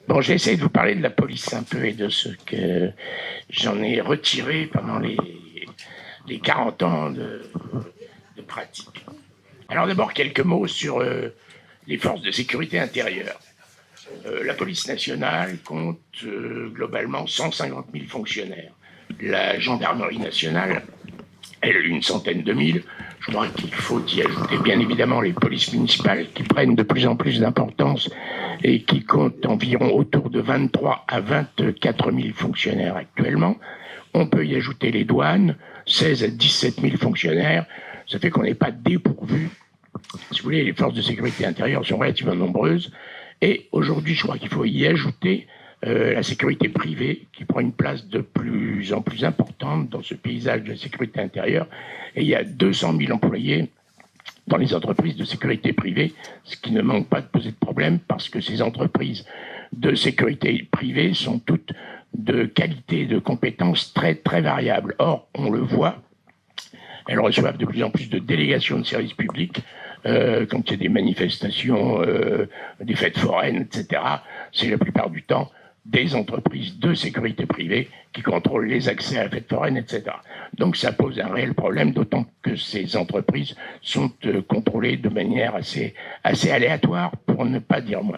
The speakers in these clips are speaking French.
Bon, j'ai essayé de vous parler de la police un peu et de ce que j'en ai retiré pendant les 40 ans de pratique. Alors d'abord, quelques mots sur les forces de sécurité intérieure. La police nationale compte globalement 150 000 fonctionnaires. La gendarmerie nationale, elle, une centaine de mille. Je crois qu'il faut y ajouter bien évidemment les polices municipales qui prennent de plus en plus d'importance et qui comptent environ autour de 23 à 24 000 fonctionnaires actuellement. On peut y ajouter les douanes, 16 à 17 000 fonctionnaires. Ça fait qu'on n'est pas dépourvu. Si vous voulez, les forces de sécurité intérieure sont relativement nombreuses. Et aujourd'hui, je crois qu'il faut y ajouter la sécurité privée qui prend une place de plus en plus importante dans ce paysage de la sécurité intérieure. Et il y a 200 000 employés dans les entreprises de sécurité privée, ce qui ne manque pas de poser de problème parce que ces entreprises de sécurité privée sont toutes de qualité et de compétences très, très variables. Or, on le voit, elles reçoivent de plus en plus de délégations de services publics quand il y a des manifestations, des fêtes foraines, etc. C'est la plupart du temps des entreprises de sécurité privée qui contrôlent les accès à la fête foraine, etc. Donc ça pose un réel problème, d'autant que ces entreprises sont contrôlées de manière assez aléatoire, pour ne pas dire moins.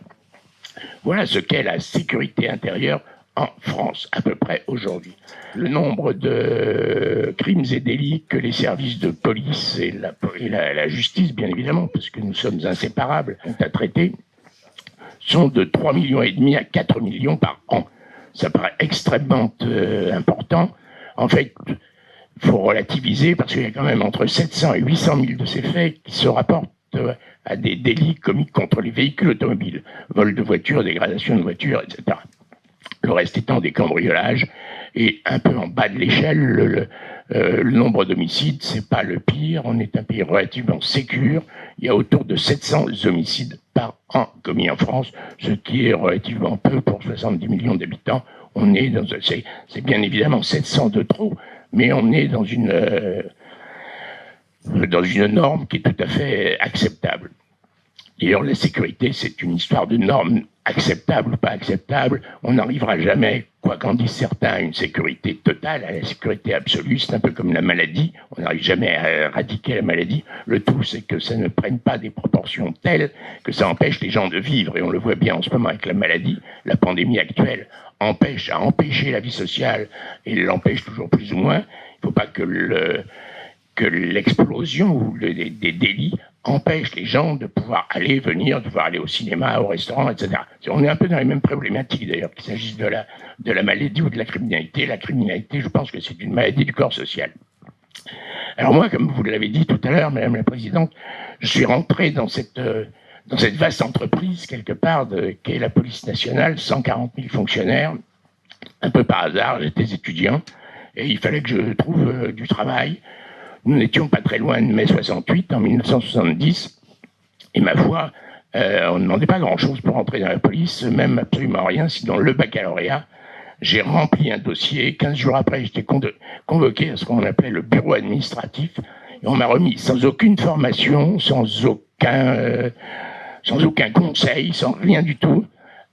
Voilà ce qu'est la sécurité intérieure en France, à peu près aujourd'hui. Le nombre de crimes et délits que les services de police et la justice, bien évidemment, parce que nous sommes inséparables, ont à traiter, sont de 3,5 millions à 4 millions par an. Ça paraît extrêmement important. En fait, il faut relativiser parce qu'il y a quand même entre 700 et 800 000 de ces faits qui se rapportent à des délits commis contre les véhicules automobiles, vol de voitures, dégradation de voitures, etc. Le reste étant des cambriolages, et un peu en bas de l'échelle, le nombre d'homicides, c'est pas le pire. On est un pays relativement sécure. Il y a autour de 700 homicides par an commis en France, ce qui est relativement peu pour 70 millions d'habitants. On est dans, c'est bien évidemment 700 de trop, mais on est dans une norme qui est tout à fait acceptable. D'ailleurs, la sécurité, c'est une histoire de normes acceptables ou pas acceptables. On n'arrivera jamais, quoi qu'en disent certains, à une sécurité totale, à la sécurité absolue. C'est un peu comme la maladie. On n'arrive jamais à éradiquer la maladie. Le tout, c'est que ça ne prenne pas des proportions telles que ça empêche les gens de vivre. Et on le voit bien en ce moment avec la maladie. La pandémie actuelle a empêché la vie sociale et l'empêche toujours plus ou moins. Il ne faut pas que l'explosion ou des délits empêche les gens de pouvoir aller, venir, de pouvoir aller au cinéma, au restaurant, etc. On est un peu dans les mêmes problématiques, d'ailleurs, qu'il s'agisse de la maladie ou de la criminalité. La criminalité, je pense que c'est une maladie du corps social. Alors moi, comme vous l'avez dit tout à l'heure, Madame la Présidente, je suis rentré dans cette vaste entreprise, quelque part, qu'est la police nationale, 140 000 fonctionnaires, un peu par hasard. J'étais étudiant, et il fallait que je trouve du travail. Nous n'étions pas très loin de mai 68, en 1970, et ma foi, on ne demandait pas grand-chose pour entrer dans la police, même absolument rien, sinon le baccalauréat. J'ai rempli un dossier, 15 jours après, j'étais convoqué à ce qu'on appelait le bureau administratif, et on m'a remis sans aucune formation, sans aucun conseil, sans rien du tout,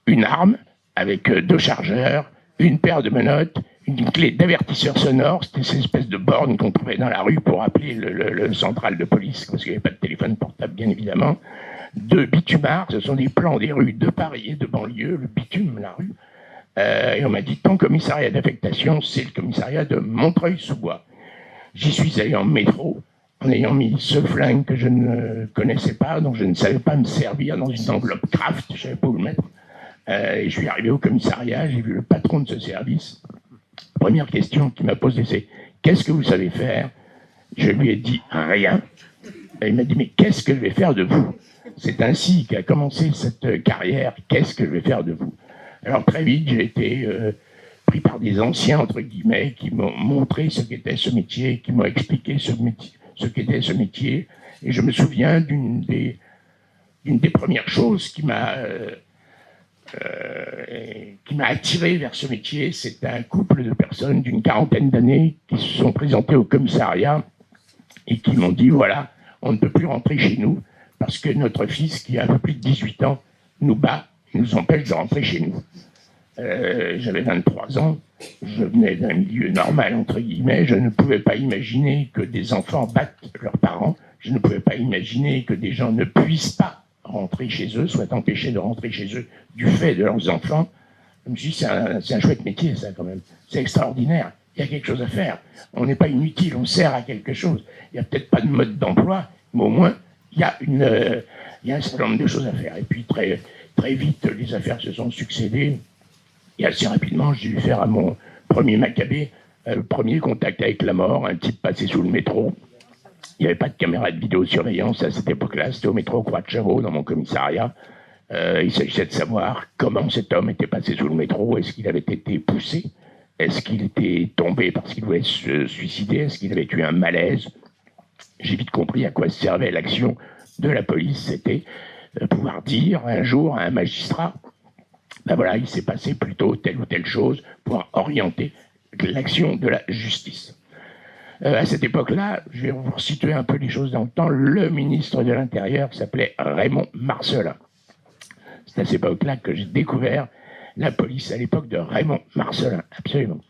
une arme avec 2 chargeurs, une paire de menottes, une clé d'avertisseur sonore, c'était cette espèce de borne qu'on trouvait dans la rue pour appeler le central de police, parce qu'il n'y avait pas de téléphone portable, bien évidemment. 2 bitumards, ce sont des plans des rues de Paris et de banlieue, le bitume, la rue. Et on m'a dit, ton commissariat d'affectation, c'est le commissariat de Montreuil-sous-Bois. J'y suis allé en métro, en ayant mis ce flingue que je ne connaissais pas, dont je ne savais pas me servir dans une enveloppe Kraft, je ne savais pas où le mettre. Et je suis arrivé au commissariat, j'ai vu le patron de ce service. Première question qu'il m'a posée, c'est « Qu'est-ce que vous savez faire ?» Je lui ai dit « Rien ». Et il m'a dit « Mais qu'est-ce que je vais faire de vous ?» C'est ainsi qu'a commencé cette carrière « Qu'est-ce que je vais faire de vous ?» Alors très vite, j'ai été pris par des anciens, entre guillemets, qui m'ont montré ce qu'était ce métier, qui m'ont expliqué ce qu'était ce métier. Et je me souviens d'une des premières choses qui m'a attiré vers ce métier. C'est un couple de personnes d'une 40aine d'années qui se sont présentées au commissariat et qui m'ont dit, voilà, on ne peut plus rentrer chez nous parce que notre fils, qui a un peu plus de 18 ans, nous bat nous empêche de rentrer chez nous. J'avais 23 ans, je venais d'un milieu normal, entre guillemets, je ne pouvais pas imaginer que des enfants battent leurs parents, je ne pouvais pas imaginer que des gens ne puissent pas rentrer chez eux, soient empêchés de rentrer chez eux du fait de leurs enfants. Je me suis dit, c'est un chouette métier, ça, quand même. C'est extraordinaire. Il y a quelque chose à faire. On n'est pas inutile, on sert à quelque chose. Il n'y a peut-être pas de mode d'emploi, mais au moins, il y a un certain nombre de choses à faire. Et puis, très, très vite, les affaires se sont succédées. Et assez rapidement, j'ai dû faire à mon premier Maccabée, premier contact avec la mort, un type passé sous le métro. Il n'y avait pas de caméra de vidéosurveillance à cette époque-là, c'était au métro Croix de Chavaux, dans mon commissariat. Il s'agissait de savoir comment cet homme était passé sous le métro, est-ce qu'il avait été poussé, est-ce qu'il était tombé parce qu'il voulait se suicider, est-ce qu'il avait eu un malaise. J'ai vite compris à quoi servait l'action de la police, c'était pouvoir dire un jour à un magistrat, ben voilà, il s'est passé plutôt telle ou telle chose pour orienter l'action de la justice. À cette époque-là, je vais vous situer un peu les choses dans le temps, le ministre de l'Intérieur s'appelait Raymond Marcellin. C'est à cette époque-là que j'ai découvert la police, à l'époque de Raymond Marcellin, absolument.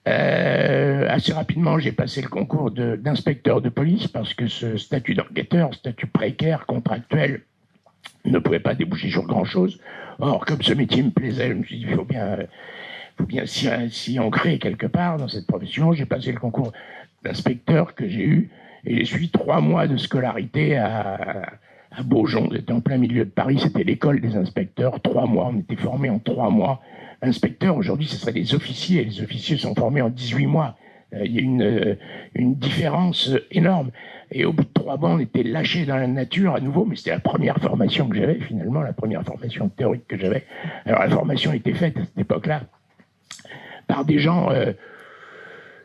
Assez rapidement, j'ai passé le concours d'inspecteur de police parce que ce statut d'enquêteur, statut précaire, contractuel, ne pouvait pas déboucher sur grand-chose. Or, comme ce métier me plaisait, je me suis dit, il faut bien s'y ancrer quelque part dans cette profession. J'ai passé le concours d'inspecteur que j'ai eu et j'ai suivi 3 mois de scolarité à Beaujon. C'était en plein milieu de Paris, c'était l'école des inspecteurs. 3 mois, on était formés en 3 mois. Inspecteurs, aujourd'hui, ce seraient des officiers. Les officiers sont formés en 18 mois. Il y a une différence énorme. Et au bout de 3 mois, on était lâchés dans la nature à nouveau, mais c'était la première formation que j'avais, finalement, la première formation théorique que j'avais. Alors la formation était faite à cette époque-là par des gens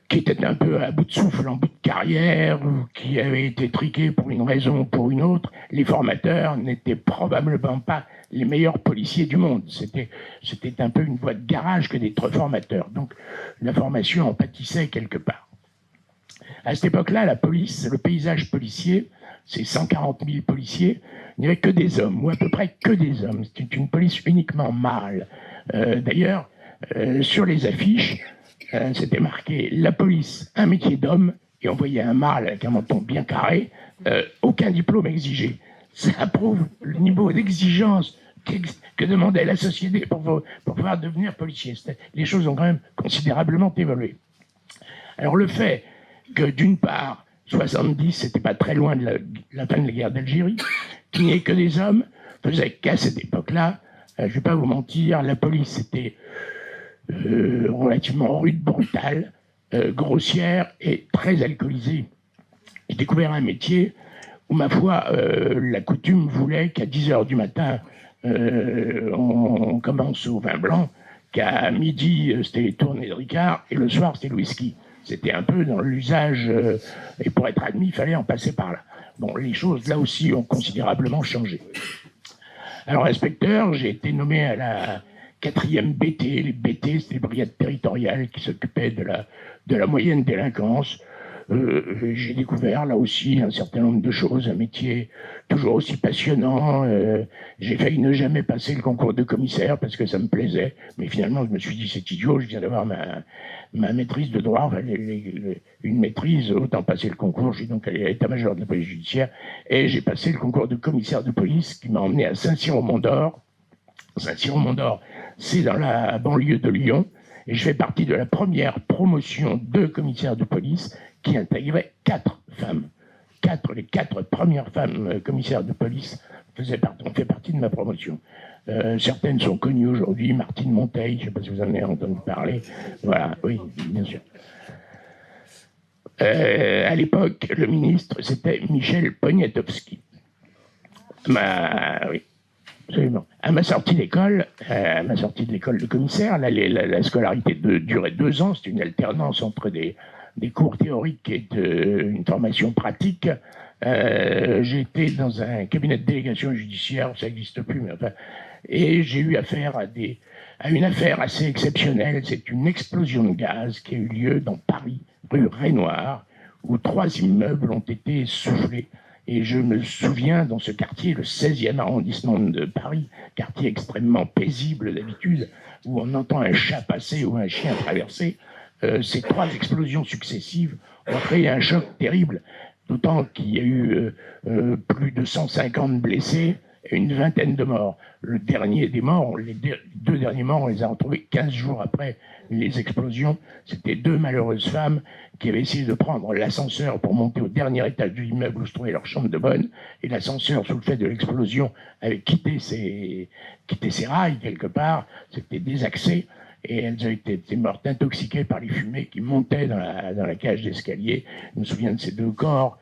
qui étaient un peu à bout de souffle, en bout de carrière, ou qui avaient été triqués pour une raison ou pour une autre. Les formateurs n'étaient probablement pas les meilleurs policiers du monde. C'était un peu une voie de garage que d'être formateur. Donc la formation en pâtissait quelque part. À cette époque-là, la police, le paysage policier, c'est 140 000 policiers, il n'y avait que des hommes, ou à peu près que des hommes. C'était une police uniquement mâle. D'ailleurs, sur les affiches, c'était marqué « La police, un métier d'homme », et on voyait un mâle avec un menton bien carré, aucun diplôme exigé. Ça prouve le niveau d'exigence que demandait la société pour pouvoir devenir policier. Les choses ont quand même considérablement évolué. Alors le fait que d'une part, 70, c'était pas très loin de la fin de la guerre d'Algérie, qu'il n'y ait que des hommes, faisait qu'à cette époque-là, je vais pas vous mentir, la police était relativement rude, brutale, grossière et très alcoolisée. J'ai découvert un métier où, ma foi, la coutume voulait qu'à 10h du matin, on commence au vin blanc, qu'à midi, c'était les tournées de Ricard, et le soir, c'était le whisky. C'était un peu dans l'usage, et pour être admis, il fallait en passer par là. Bon, les choses, là aussi, ont considérablement changé. Alors, inspecteur, j'ai été nommé à la 4e BT. Les BT, c'était les brigades territoriales qui s'occupaient de la moyenne délinquance. J'ai découvert, là aussi, un certain nombre de choses, un métier toujours aussi passionnant. J'ai failli ne jamais passer le concours de commissaire parce que ça me plaisait. Mais finalement, je me suis dit, c'est idiot, je viens d'avoir ma maîtrise de droit, une maîtrise, autant passer le concours. J'ai donc allé à l'état-major de la police judiciaire et j'ai passé le concours de commissaire de police qui m'a emmené à Saint-Cyr-au-Mont-d'Or. Saint-Cyr-au-Mont-d'Or, c'est dans la banlieue de Lyon. Et je fais partie de la première promotion de commissaire de police qui intégrait 4 femmes. Les 4 premières femmes commissaires de police ont fait partie de ma promotion. Certaines sont connues aujourd'hui, Martine Monteil, je ne sais pas si vous en avez entendu parler. Voilà, oui, bien sûr. À l'époque, le ministre, c'était Michel Poniatowski. Oui. Absolument. À ma sortie d'école, de l'école de commissaire, la scolarité durait 2 ans, c'était une alternance entre des cours théoriques et une formation pratique. J'étais dans un cabinet de délégation judiciaire, ça n'existe plus, mais enfin, et j'ai eu affaire à une affaire assez exceptionnelle. C'est une explosion de gaz qui a eu lieu dans Paris, rue Raynouard, où 3 immeubles ont été soufflés Et je me souviens, dans ce quartier, le 16e arrondissement de Paris, quartier extrêmement paisible d'habitude, où on entend un chat passer ou un chien traverser, ces 3 explosions successives ont créé un choc terrible, d'autant qu'il y a eu plus de 150 blessés et une vingtaine de morts. Le dernier des morts, les 2 derniers morts, on les a retrouvés 15 jours après les explosions. C'était 2 malheureuses femmes qui avaient essayé de prendre l'ascenseur pour monter au dernier étage de l'immeuble où se trouvait leur chambre de bonne, et l'ascenseur, sous le fait de l'explosion, avait quitté ses rails quelque part, c'était désaxé, et elles ont été mortes intoxiquées par les fumées qui montaient dans la cage d'escalier. Je me souviens de ces 2 corps,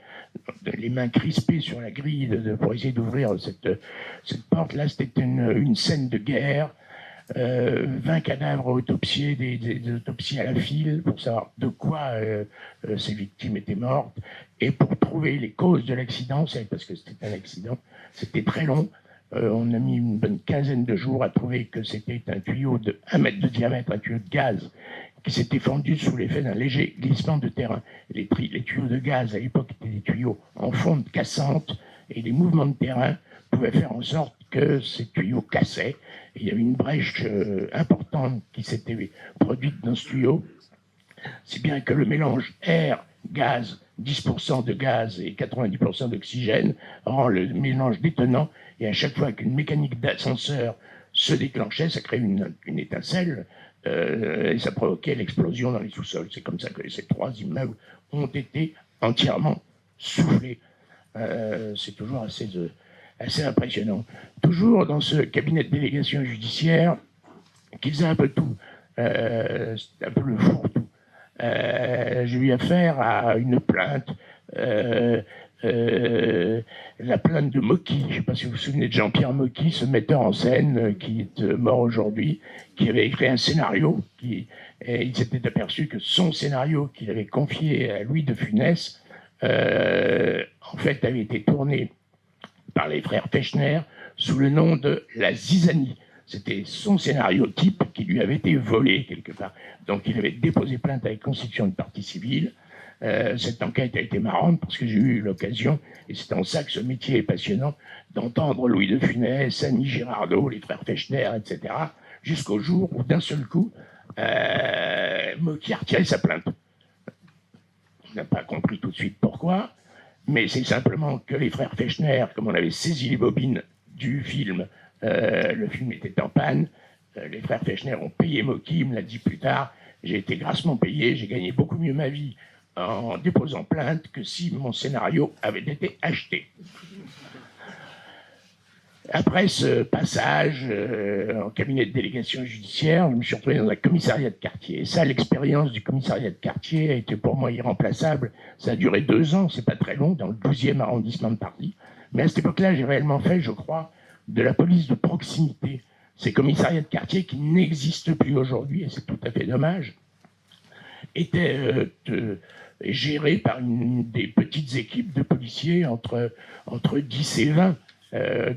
les mains crispées sur la grille pour essayer d'ouvrir cette porte-là. C'était une scène de guerre. 20 cadavres autopsiés, des autopsies à la file pour savoir de quoi ces victimes étaient mortes, et pour trouver les causes de l'accident, parce que c'était un accident, c'était très long. On a mis une bonne quinzaine de jours à trouver que c'était un tuyau de 1 mètre de diamètre, un tuyau de gaz qui s'était fendu sous l'effet d'un léger glissement de terrain. Les tuyaux de gaz à l'époque étaient des tuyaux en fonte cassante, et les mouvements de terrain pouvaient faire en sorte que ces tuyaux cassaient. Et il y avait une brèche importante qui s'était produite dans ce tuyau, si bien que le mélange air-gaz, 10% de gaz et 90% d'oxygène, rend le mélange détonnant, et à chaque fois qu'une mécanique d'ascenseur se déclenchait, ça créait une étincelle, et ça provoquait l'explosion dans les sous-sols. C'est comme ça que ces 3 immeubles ont été entièrement soufflés. C'est toujours assez impressionnant. Toujours dans ce cabinet de délégation judiciaire, qui faisait un peu tout, c'était un peu le fourre-tout. J'ai eu affaire à une plainte, la plainte de Mocky. Je ne sais pas si vous vous souvenez de Jean-Pierre Mocky, ce metteur en scène qui est mort aujourd'hui, qui avait écrit un scénario, et il s'était aperçu que son scénario qu'il avait confié à Louis de Funès, en fait, avait été tourné par les frères Fechner sous le nom de La Zizanie. C'était son scénario type qui lui avait été volé quelque part. Donc il avait déposé plainte avec constitution de partie civile. Cette enquête a été marrante parce que j'ai eu l'occasion, et c'est en ça que ce métier est passionnant, d'entendre Louis de Funès, Annie Girardot, les frères Fechner, etc., jusqu'au jour où d'un seul coup, Mocky a retiré sa plainte. On n'a pas compris tout de suite pourquoi, mais c'est simplement que les frères Fechner, comme on avait saisi les bobines du film, le film était en panne, les frères Fechner ont payé Mocky, il me l'a dit plus tard, j'ai été grassement payé, j'ai gagné beaucoup mieux ma vie en déposant plainte que si mon scénario avait été acheté. Après ce passage en cabinet de délégation judiciaire, je me suis retrouvé dans un commissariat de quartier. Et ça, l'expérience du commissariat de quartier a été pour moi irremplaçable. Ça a duré 2 ans, c'est pas très long, dans le 12e arrondissement de Paris. Mais à cette époque-là, j'ai réellement fait, je crois, de la police de proximité. Ces commissariats de quartier qui n'existent plus aujourd'hui, et c'est tout à fait dommage, étaient gérés par des petites équipes de policiers entre 10 et 20.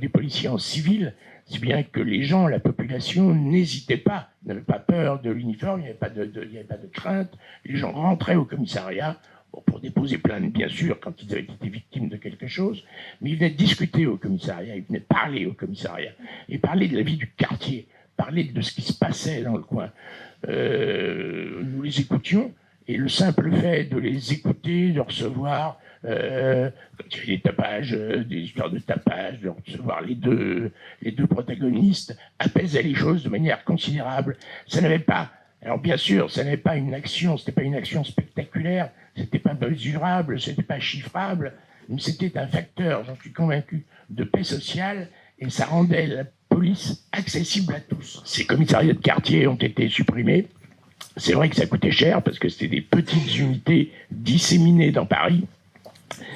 Des policiers en civil, si bien que les gens, la population, n'hésitaient pas, n'avaient pas peur de l'uniforme, il n'y avait pas de crainte. Les gens rentraient au commissariat pour déposer plainte, bien sûr, quand ils avaient été victimes de quelque chose, mais ils venaient discuter au commissariat, ils venaient parler au commissariat, et parler de la vie du quartier, parler de ce qui se passait dans le coin. Nous les écoutions, et le simple fait de les écouter, de recevoir, quand il y avait des tapages, des histoires de tapage, de recevoir les deux protagonistes, apaisait les choses de manière considérable. Ça n'avait pas, alors bien sûr, ça n'avait pas une action, c'était pas une action spectaculaire, c'était pas mesurable, c'était pas chiffrable, mais c'était un facteur, j'en suis convaincu, de paix sociale, et ça rendait la police accessible à tous. Ces commissariats de quartier ont été supprimés. C'est vrai que ça coûtait cher parce que c'était des petites unités disséminées dans Paris.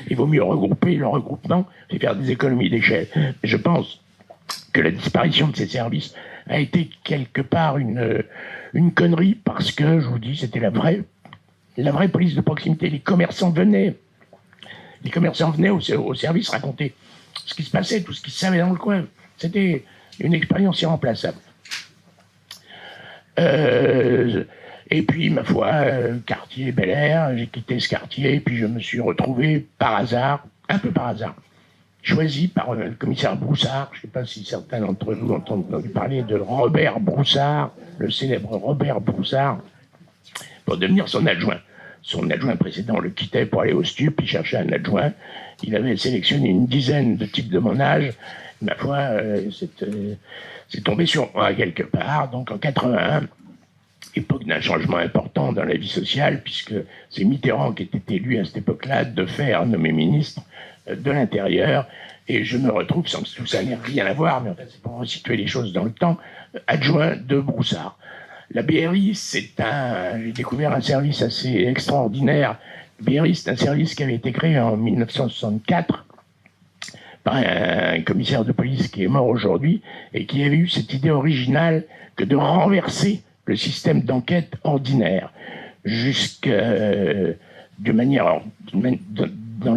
Il vaut mieux regrouper le regroupement et faire des économies d'échelle. Je pense que la disparition de ces services a été quelque part une connerie parce que, je vous dis, c'était la vraie police de proximité. Les commerçants venaient au service raconter ce qui se passait, tout ce qui se savait dans le coin. C'était une expérience irremplaçable. Et puis, ma foi, quartier Bel Air, j'ai quitté ce quartier, et puis je me suis retrouvé par hasard, un peu par hasard, choisi par le commissaire Broussard. Je ne sais pas si certains d'entre vous ont entendu parler de Robert Broussard, le célèbre Robert Broussard, pour devenir son adjoint. Son adjoint précédent le quittait pour aller au STUP, il cherchait un adjoint. Il avait sélectionné une dizaine de types de mon âge. Ma foi, c'est tombé sur moi quelque part. Donc en 81, époque d'un changement important dans la vie sociale, puisque c'est Mitterrand qui était élu à cette époque-là de faire nommé ministre de l'Intérieur, et je me retrouve, sans que tout ça n'ait rien à voir, mais en fait c'est pour resituer les choses dans le temps, adjoint de Broussard. La BRI, j'ai découvert un service assez extraordinaire. La BRI, c'est un service qui avait été créé en 1964 par un commissaire de police qui est mort aujourd'hui et qui avait eu cette idée originale que de renverser le système d'enquête ordinaire de manière dans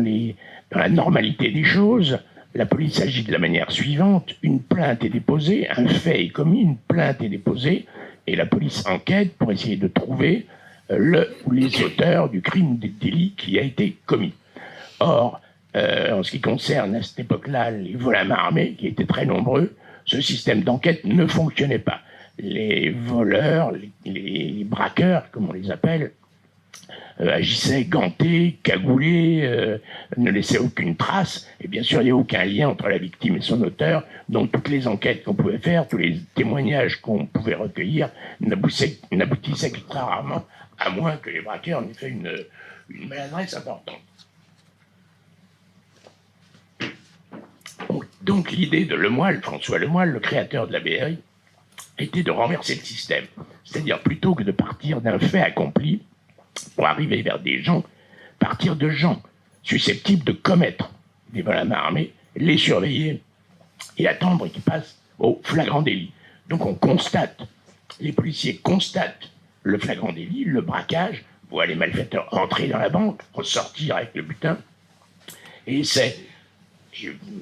la normalité des choses. La police agit de la manière suivante: une plainte est déposée, un fait est commis, une plainte est déposée, et la police enquête pour essayer de trouver le ou les auteurs du crime ou des délits qui a été commis. Or, en ce qui concerne à cette époque-là les vols à main armée, qui étaient très nombreux, ce système d'enquête ne fonctionnait pas. Les voleurs, les braqueurs, comme on les appelle, agissaient gantés, cagoulés, ne laissaient aucune trace, et bien sûr il n'y a aucun lien entre la victime et son auteur, donc toutes les enquêtes qu'on pouvait faire, tous les témoignages qu'on pouvait recueillir n'aboutissaient que très rarement, à moins que les braqueurs n'aient fait une maladresse importante. Donc l'idée de Lemoyle, François Lemoyle, le créateur de la BRI, était de renverser le système, c'est-à-dire plutôt que de partir d'un fait accompli, pour arriver vers des gens, partir de gens susceptibles de commettre des vols à main armée, les surveiller et attendre qu'ils passent au flagrant délit. Donc on constate, les policiers constatent le flagrant délit, le braquage, voient les malfaiteurs entrer dans la banque, ressortir avec le butin, et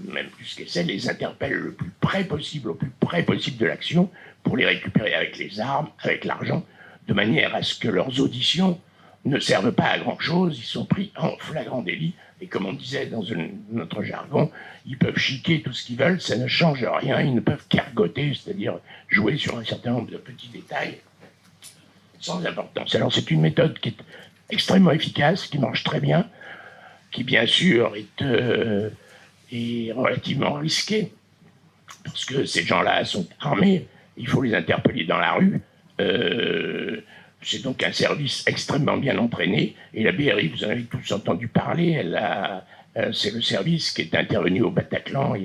même plus qu'essaient, les interpellent le plus près possible, au plus près possible de l'action, pour les récupérer avec les armes, avec l'argent, de manière à ce que leurs auditions ne servent pas à grand-chose. Ils sont pris en flagrant délit, et comme on disait dans notre jargon, ils peuvent chiquer tout ce qu'ils veulent, ça ne change rien, ils ne peuvent qu'ergoter, c'est-à-dire jouer sur un certain nombre de petits détails sans importance. Alors c'est une méthode qui est extrêmement efficace, qui marche très bien, qui bien sûr est relativement risquée, parce que ces gens-là sont armés, il faut les interpeller dans la rue. C'est donc un service extrêmement bien entraîné, et la BRI, vous en avez tous entendu parler, c'est le service qui est intervenu au Bataclan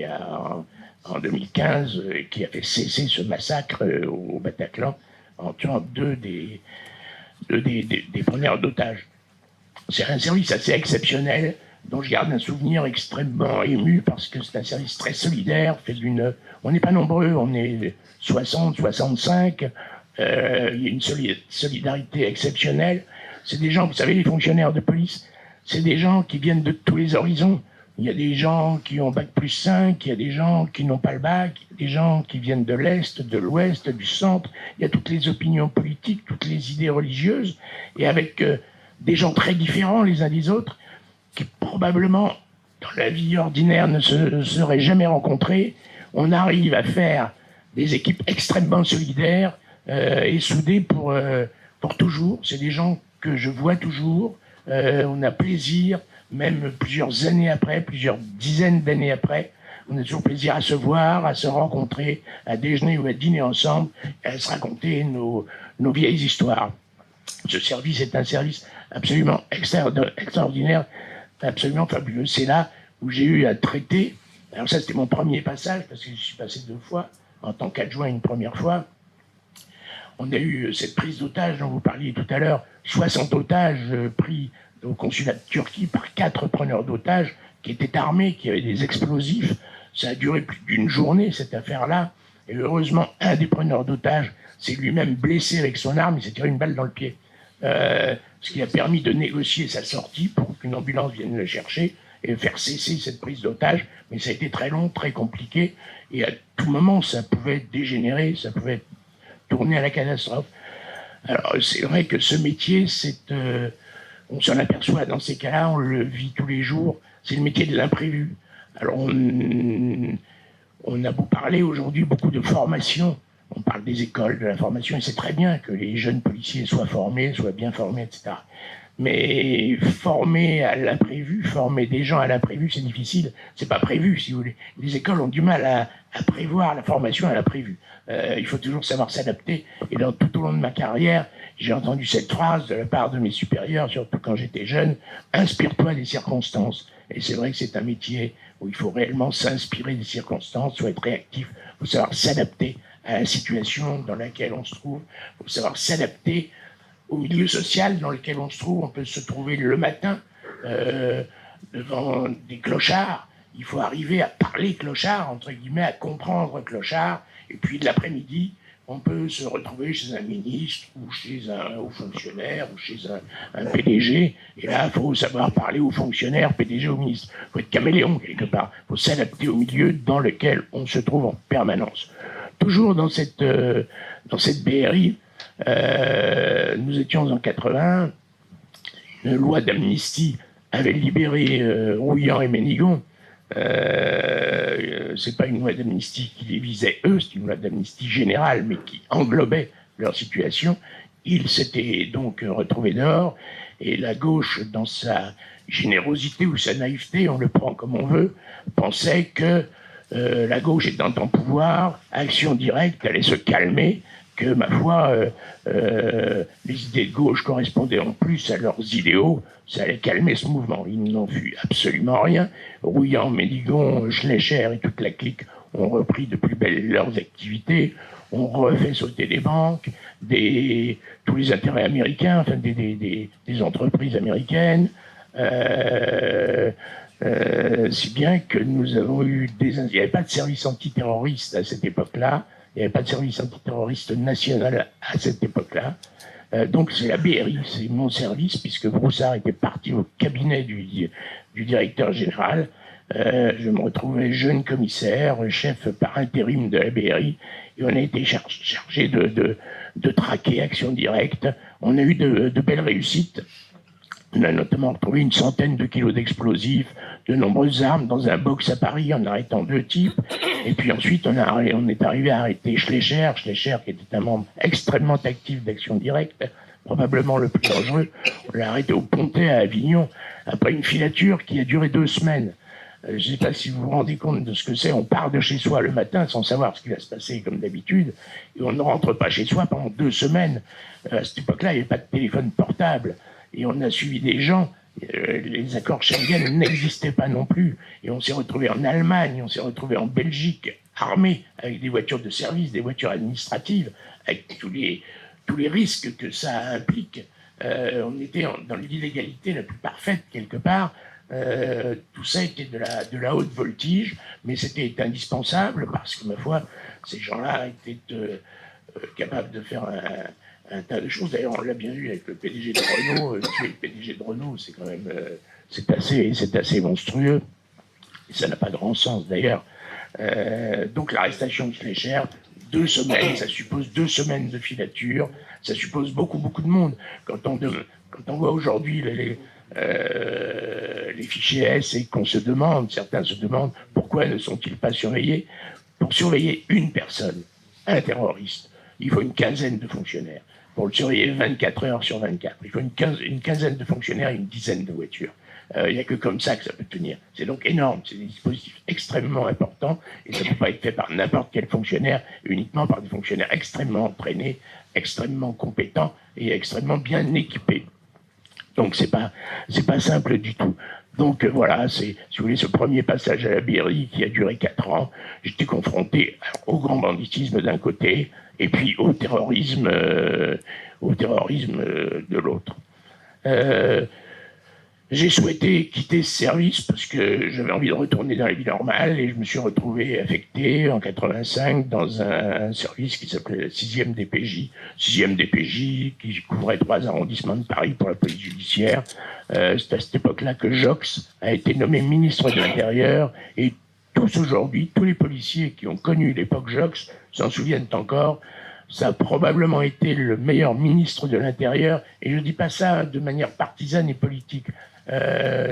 en 2015, qui a fait cesser ce massacre au Bataclan en tuant deux des preneurs d'otages. C'est un service assez exceptionnel, dont je garde un souvenir extrêmement ému, parce que c'est un service très solidaire, on n'est pas nombreux, on est 60, 65, il y a une solidarité exceptionnelle. C'est des gens, vous savez, les fonctionnaires de police, c'est des gens qui viennent de tous les horizons. Il y a des gens qui ont bac+5, il y a des gens qui n'ont pas le bac, il y a des gens qui viennent de l'Est, de l'Ouest, du Centre, il y a toutes les opinions politiques, toutes les idées religieuses, et avec des gens très différents les uns des autres, qui probablement, dans la vie ordinaire, ne se seraient jamais rencontrés. On arrive à faire des équipes extrêmement solidaires et soudées pour toujours. C'est des gens que je vois toujours. On a plaisir, même plusieurs années après, plusieurs dizaines d'années après, on a toujours plaisir à se voir, à se rencontrer, à déjeuner ou à dîner ensemble, et à se raconter nos vieilles histoires. Ce service est un service absolument extraordinaire, absolument fabuleux. C'est là où j'ai eu à traiter. Alors ça, c'était mon premier passage, parce que je suis passé 2 fois, en tant qu'adjoint une première fois. On a eu cette prise d'otages dont vous parliez tout à l'heure, 60 otages pris au consulat de Turquie par 4 preneurs d'otages qui étaient armés, qui avaient des explosifs. Ça a duré plus d'une journée, cette affaire-là. Et heureusement, un des preneurs d'otages s'est lui-même blessé avec son arme, il s'est tiré une balle dans le pied. Ce qui a permis de négocier sa sortie pour qu'une ambulance vienne le chercher et faire cesser cette prise d'otage. Mais ça a été très long, très compliqué, et à tout moment, ça pouvait dégénérer, ça pouvait tourner à la catastrophe. Alors, c'est vrai que ce métier, on s'en aperçoit dans ces cas-là, on le vit tous les jours, c'est le métier de l'imprévu. Alors on a beau parler aujourd'hui beaucoup de formation, on parle des écoles, de la formation, et c'est très bien que les jeunes policiers soient formés, soient bien formés, etc. Mais former à l'imprévu, former des gens à l'imprévu, c'est difficile. C'est pas prévu, si vous voulez. Les écoles ont du mal à prévoir la formation à l'imprévu. Il faut toujours savoir s'adapter. Et tout au long de ma carrière, j'ai entendu cette phrase de la part de mes supérieurs, surtout quand j'étais jeune: inspire-toi des circonstances. Et c'est vrai que c'est un métier où il faut réellement s'inspirer des circonstances, faut être réactif, il faut savoir s'adapter à la situation dans laquelle on se trouve, il faut savoir s'adapter au milieu social dans lequel on se trouve. On peut se trouver le matin devant des clochards. Il faut arriver à parler clochard, entre guillemets, à comprendre clochard. Et puis de l'après-midi, on peut se retrouver chez un ministre ou chez un haut fonctionnaire ou chez un PDG. Et là, il faut savoir parler aux fonctionnaires, PDG, au ministre. Il faut être caméléon quelque part. Il faut s'adapter au milieu dans lequel on se trouve en permanence. Toujours dans cette BRI, nous étions en 80, une loi d'amnistie avait libéré Rouillant et Ménigon. C'est pas une loi d'amnistie qui les visait eux, c'est une loi d'amnistie générale, mais qui englobait leur situation. Ils s'étaient donc retrouvés dehors, et la gauche, dans sa générosité ou sa naïveté, on le prend comme on veut, pensait que la gauche étant en pouvoir, Action Directe allait se calmer, que, ma foi, les idées de gauche correspondaient en plus à leurs idéaux, ça allait calmer ce mouvement. Il n'en fut absolument rien. Rouillant, Ménigon, Schleicher et toute la clique ont repris de plus belle leurs activités, ont refait sauter des banques, tous les intérêts américains, enfin des entreprises américaines, si bien que nous avons eu il n'y avait pas de service antiterroriste à cette époque-là, il n'y avait pas de service antiterroriste national à cette époque-là. Donc c'est la BRI, c'est mon service, puisque Broussard était parti au cabinet du directeur général. Je me retrouvais jeune commissaire, chef par intérim de la BRI, et on a été chargé de traquer Action Directe. On a eu de belles réussites. On a notamment retrouvé une centaine de kilos d'explosifs, de nombreuses armes dans un box à Paris en arrêtant 2 types. Et puis ensuite, on est arrivé à arrêter Schleicher qui était un membre extrêmement actif d'Action Directe, probablement le plus dangereux. On l'a arrêté au Pontet à Avignon, après une filature qui a duré 2 semaines. Je ne sais pas si vous vous rendez compte de ce que c'est. On part de chez soi le matin sans savoir ce qui va se passer comme d'habitude, et on ne rentre pas chez soi pendant 2 semaines. À cette époque-là, il n'y avait pas de téléphone portable. Et on a suivi des gens, les accords Schengen n'existaient pas non plus. Et on s'est retrouvé en Allemagne, on s'est retrouvé en Belgique, armés, avec des voitures de service, des voitures administratives, avec tous les risques que ça implique. On était dans l'illégalité la plus parfaite, quelque part. Tout ça était de la haute voltige, mais c'était indispensable, parce que, ma foi, ces gens-là étaient capables de faire un tas de choses. D'ailleurs, on l'a bien vu avec le PDG de Renault. Tuer le PDG de Renault, c'est quand même c'est assez monstrueux. Et ça n'a pas grand sens, d'ailleurs. Donc l'arrestation de Schleicher, 2 semaines, ça suppose 2 semaines de filature, ça suppose beaucoup de monde. Quand on voit aujourd'hui les fichiers S et qu'on se demande, certains se demandent pourquoi ne sont-ils pas surveillés. Pour surveiller une personne, un terroriste, il faut une quinzaine de fonctionnaires. Pour le surveiller 24 heures sur 24, il faut une quinzaine de fonctionnaires et une dizaine de voitures. Il n'y a que comme ça que ça peut tenir. C'est donc énorme, c'est des dispositifs extrêmement importants, et ça ne peut pas être fait par n'importe quel fonctionnaire, uniquement par des fonctionnaires extrêmement entraînés, extrêmement compétents et extrêmement bien équipés. Donc c'est pas simple du tout. Donc voilà, c'est, si vous voulez, ce premier passage à la BRI qui a duré 4 ans. J'étais confronté au grand banditisme d'un côté, et puis au terrorisme de l'autre. J'ai souhaité quitter ce service parce que j'avais envie de retourner dans la vie normale, et je me suis retrouvé affecté en 85 dans un service qui s'appelait la 6e DPJ. 6e DPJ qui couvrait 3 arrondissements de Paris pour la police judiciaire. C'est à cette époque-là que Jox a été nommé ministre de l'Intérieur, et tous aujourd'hui, tous les policiers qui ont connu l'époque Jox s'en souviennent encore. Ça a probablement été le meilleur ministre de l'Intérieur, et je ne dis pas ça de manière partisane et politique.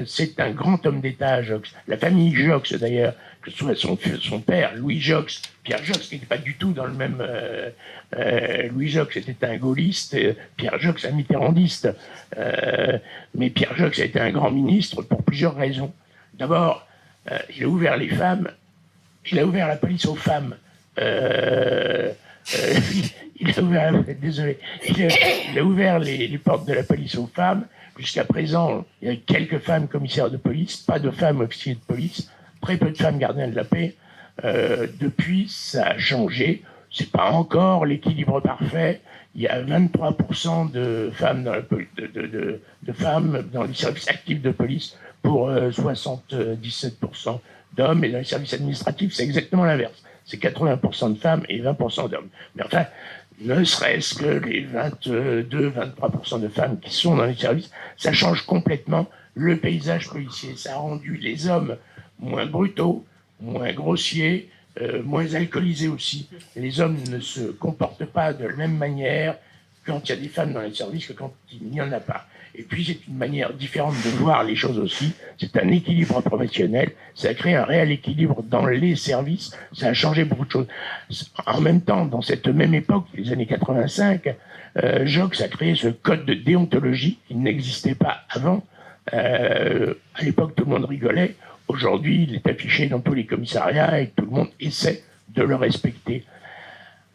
C'est un grand homme d'État, Joxe. La famille Joxe, d'ailleurs, que ce soit son père, Louis Joxe, Pierre Joxe, qui n'était pas du tout dans le même... Louis Joxe était un gaulliste, Pierre Joxe un mitterrandiste. Mais Pierre Joxe a été un grand ministre pour plusieurs raisons. D'abord, il a ouvert les femmes, il a ouvert la police aux femmes. Il a ouvert, désolé, il a ouvert les portes de la police aux femmes. Jusqu'à présent, il y a quelques femmes commissaires de police, pas de femmes officiers de police, très peu de femmes gardiens de la paix. Depuis, ça a changé. C'est pas encore l'équilibre parfait. Il y a 23% de femmes dans de femmes dans les services actifs de police pour 77% d'hommes, et dans les services administratifs, c'est exactement l'inverse. C'est 80% de femmes et 20% d'hommes. Mais enfin, ne serait-ce que les 22-23% de femmes qui sont dans les services, ça change complètement le paysage policier. Ça a rendu les hommes moins brutaux, moins grossiers, moins alcoolisés aussi. Les hommes ne se comportent pas de la même manière quand il y a des femmes dans les services que quand il n'y en a pas. Et puis c'est une manière différente de voir les choses aussi. C'est un équilibre professionnel. Ça a créé un réel équilibre dans les services. Ça a changé beaucoup de choses. En même temps, dans cette même époque, les années 85, Joxe a créé ce code de déontologie qui n'existait pas avant. À l'époque, tout le monde rigolait. Aujourd'hui, il est affiché dans tous les commissariats et tout le monde essaie de le respecter.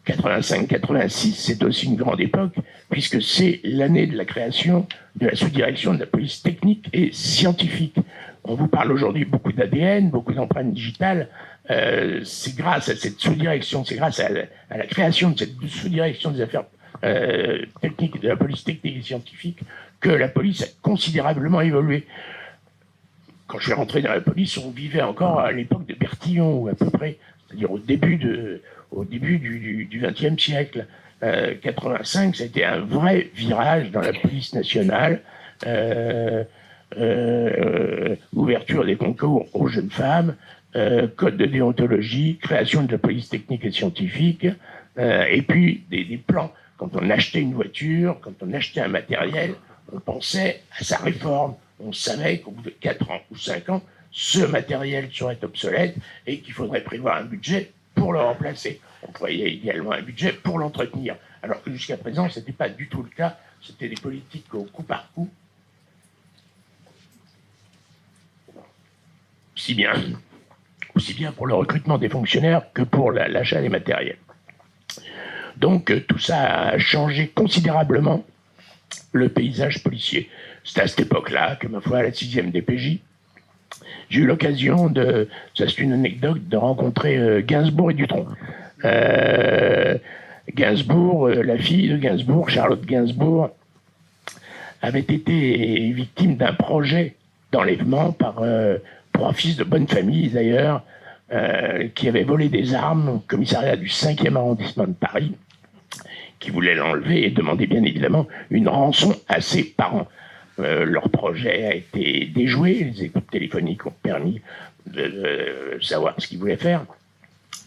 85-86, c'est aussi une grande époque, puisque c'est l'année de la création de la sous-direction de la police technique et scientifique. On vous parle aujourd'hui beaucoup d'ADN, beaucoup d'empreintes digitales. C'est grâce à cette sous-direction, c'est grâce à la création de cette sous-direction des affaires techniques, de la police technique et scientifique, que la police a considérablement évolué. Quand je suis rentré dans la police, on vivait encore à l'époque de Bertillon, ou à peu près, c'est-à-dire au début du XXe siècle. 85, ça a été un vrai virage dans la police nationale. Ouverture des concours aux jeunes femmes, code de déontologie, création de la police technique et scientifique, et puis des plans. Quand on achetait une voiture, quand on achetait un matériel, on pensait à sa réforme. On savait qu'au bout de 4 ans ou 5 ans, ce matériel serait obsolète et qu'il faudrait prévoir un budget pour le remplacer. On prévoyait également un budget pour l'entretenir. Alors que jusqu'à présent, ce n'était pas du tout le cas. C'était des politiques au coup par coup. Aussi bien pour le recrutement des fonctionnaires que pour l'achat des matériels. Donc tout ça a changé considérablement le paysage policier. C'est à cette époque-là que, ma foi, à la 6e DPJ, j'ai eu l'occasion ça c'est une anecdote, de rencontrer Gainsbourg et Dutronc. Gainsbourg, la fille de Gainsbourg, Charlotte Gainsbourg, avait été victime d'un projet d'enlèvement par 3 fils de bonne famille, d'ailleurs, qui avaient volé des armes au commissariat du 5e arrondissement de Paris, qui voulaient l'enlever et demandaient bien évidemment une rançon à ses parents. Leur projet a été déjoué, les écoutes téléphoniques ont permis de savoir ce qu'ils voulaient faire.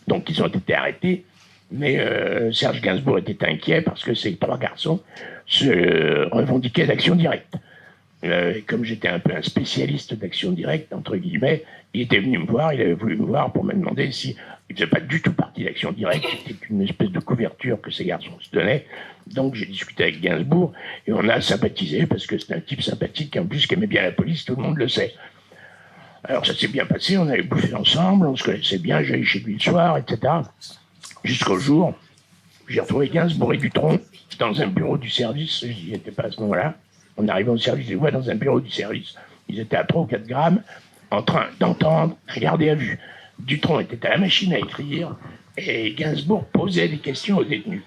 Donc ils ont été arrêtés, mais Serge Gainsbourg était inquiet parce que ces 3 garçons se revendiquaient d'action directe. Et comme j'étais un peu un spécialiste d'action directe, entre guillemets, il était venu me voir, il avait voulu me voir pour me demander si il ne faisait pas du tout partie d'action directe, c'était une espèce de couverture que ces garçons se donnaient. Donc j'ai discuté avec Gainsbourg et on a sympathisé parce que c'est un type sympathique et en plus qui aimait bien la police, tout le monde le sait. Alors ça s'est bien passé, on avait bouffé ensemble, on se connaissait bien, j'allais chez lui le soir, etc. Jusqu'au jour, j'ai retrouvé Gainsbourg et Dutronc dans un bureau du service, je n'y étais pas à ce moment-là. On arrivait au service, je les vois dans un bureau du service. Ils étaient à 3 ou 4 grammes, en train d'entendre un gardé à vue. Dutronc était à la machine à écrire et Gainsbourg posait des questions aux détenus.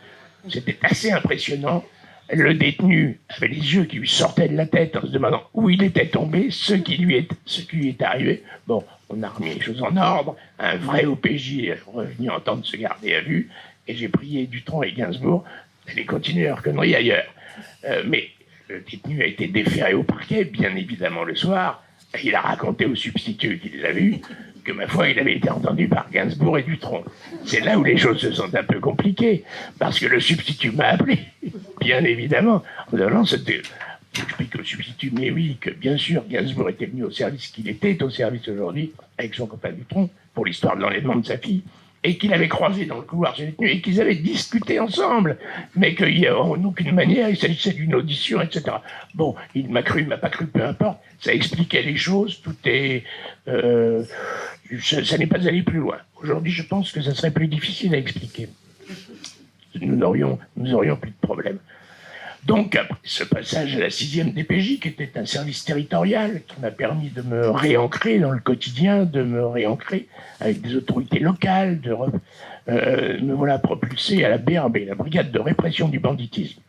C'était assez impressionnant. Le détenu avait les yeux qui lui sortaient de la tête en se demandant où il était tombé, ce qui lui est arrivé. Bon, on a remis les choses en ordre. Un vrai OPJ est revenu entendre ce gardé à vue et j'ai prié Dutronc et Gainsbourg d'aller continuer leur connerie ailleurs. Mais le détenu a été déféré au parquet, bien évidemment, le soir. Il a raconté au substitut qu'il l'a vu. que, ma foi, il avait été entendu par Gainsbourg et Dutronc. C'est là où les choses se sont un peu compliquées, parce que le substitut m'a appelé, bien évidemment, en disant, j'explique au substitut, mais oui, que bien sûr, Gainsbourg était venu au service, qu'il était au service aujourd'hui, avec son copain Dutronc, pour l'histoire de l'enlèvement de sa fille, et qu'il avait croisé dans le couloir chez les détenus, et qu'ils avaient discuté ensemble, mais qu'en aucune manière il s'agissait d'une audition, etc. Bon, il m'a cru, il m'a pas cru, peu importe, ça expliquait les choses, tout est... ça n'est pas allé plus loin. Aujourd'hui, je pense que ça serait plus difficile à expliquer. Nous n'aurions plus de problème. Donc, après ce passage à la 6e DPJ, qui était un service territorial, qui m'a permis de me réancrer dans le quotidien, de me réancrer avec des autorités locales, me voilà propulsé à la BRB, la Brigade de répression du banditisme.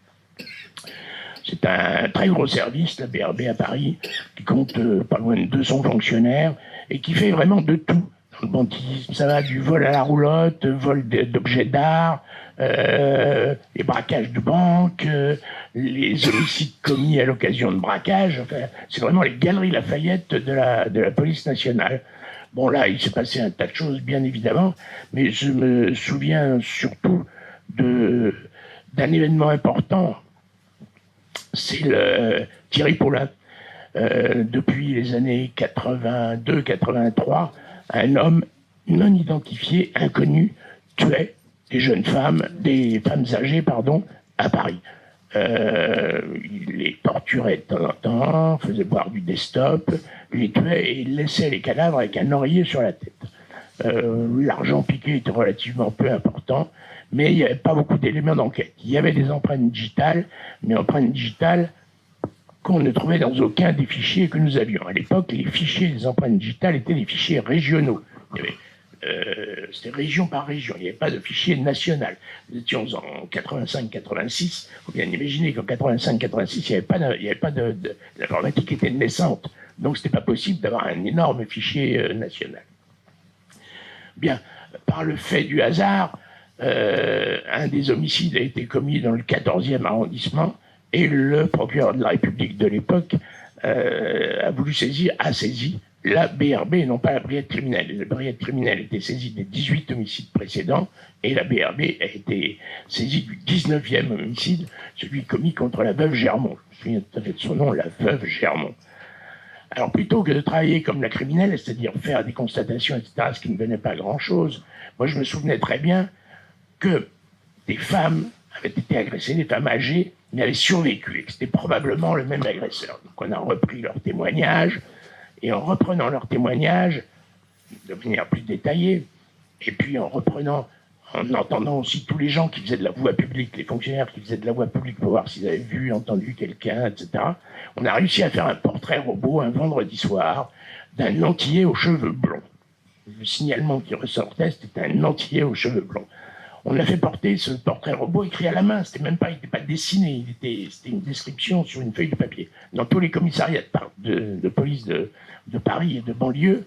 C'est un très gros service, la BRB à Paris, qui compte pas loin de 200 fonctionnaires, et qui fait vraiment de tout. Dans le banditisme, ça va du vol à la roulotte, vol d'objets d'art, les braquages de banques, les homicides commis à l'occasion de braquages. Enfin, c'est vraiment les galeries Lafayette de la police nationale. Bon, là, il s'est passé un tas de choses, bien évidemment, mais je me souviens surtout d'un événement important. C'est le Thierry Paulin. Depuis les années 82-83, un homme non identifié, inconnu, tuait des femmes âgées, à Paris. Il les torturait de temps en temps, faisait boire du desktop, les tuait et il laissait les cadavres avec un oreiller sur la tête. L'argent piqué était relativement peu important, mais il n'y avait pas beaucoup d'éléments d'enquête. Il y avait des empreintes digitales, mais empreintes digitales qu'on ne trouvait dans aucun des fichiers que nous avions. À l'époque, les fichiers des empreintes digitales étaient des fichiers régionaux. C'était région par région, il n'y avait pas de fichier national. Nous étions en 85-86, il faut bien imaginer qu'en 85-86, il n'y avait pas l'informatique était naissante, donc ce n'était pas possible d'avoir un énorme fichier national. Bien, par le fait du hasard, un des homicides a été commis dans le 14e arrondissement, et le procureur de la République de l'époque a saisi la BRB et non pas la brigade criminelle. La brigade criminelle était saisie des 18 homicides précédents et la BRB a été saisie du 19e homicide, celui commis contre la veuve Germont. Je me souviens tout à fait de son nom, la veuve Germont. Alors plutôt que de travailler comme la criminelle, c'est-à-dire faire des constatations, etc., ce qui ne venait pas à grand-chose, moi je me souvenais très bien que des femmes avaient été agressées, des femmes âgées, mais avaient survécu, et que c'était probablement le même agresseur. Donc on a repris leurs témoignages, et en reprenant leurs témoignages, de manière plus détaillée, et puis en entendant aussi tous les gens qui faisaient de la voie publique, les fonctionnaires qui faisaient de la voie publique pour voir s'ils avaient vu, entendu quelqu'un, etc., on a réussi à faire un portrait robot un vendredi soir d'un Antillais aux cheveux blonds. Le signalement qui ressortait, c'était un Antillais aux cheveux blonds. On a fait porter ce portrait robot écrit à la main, il n'était pas dessiné, c'était une description sur une feuille de papier. Dans tous les commissariats de police de Paris et de banlieue,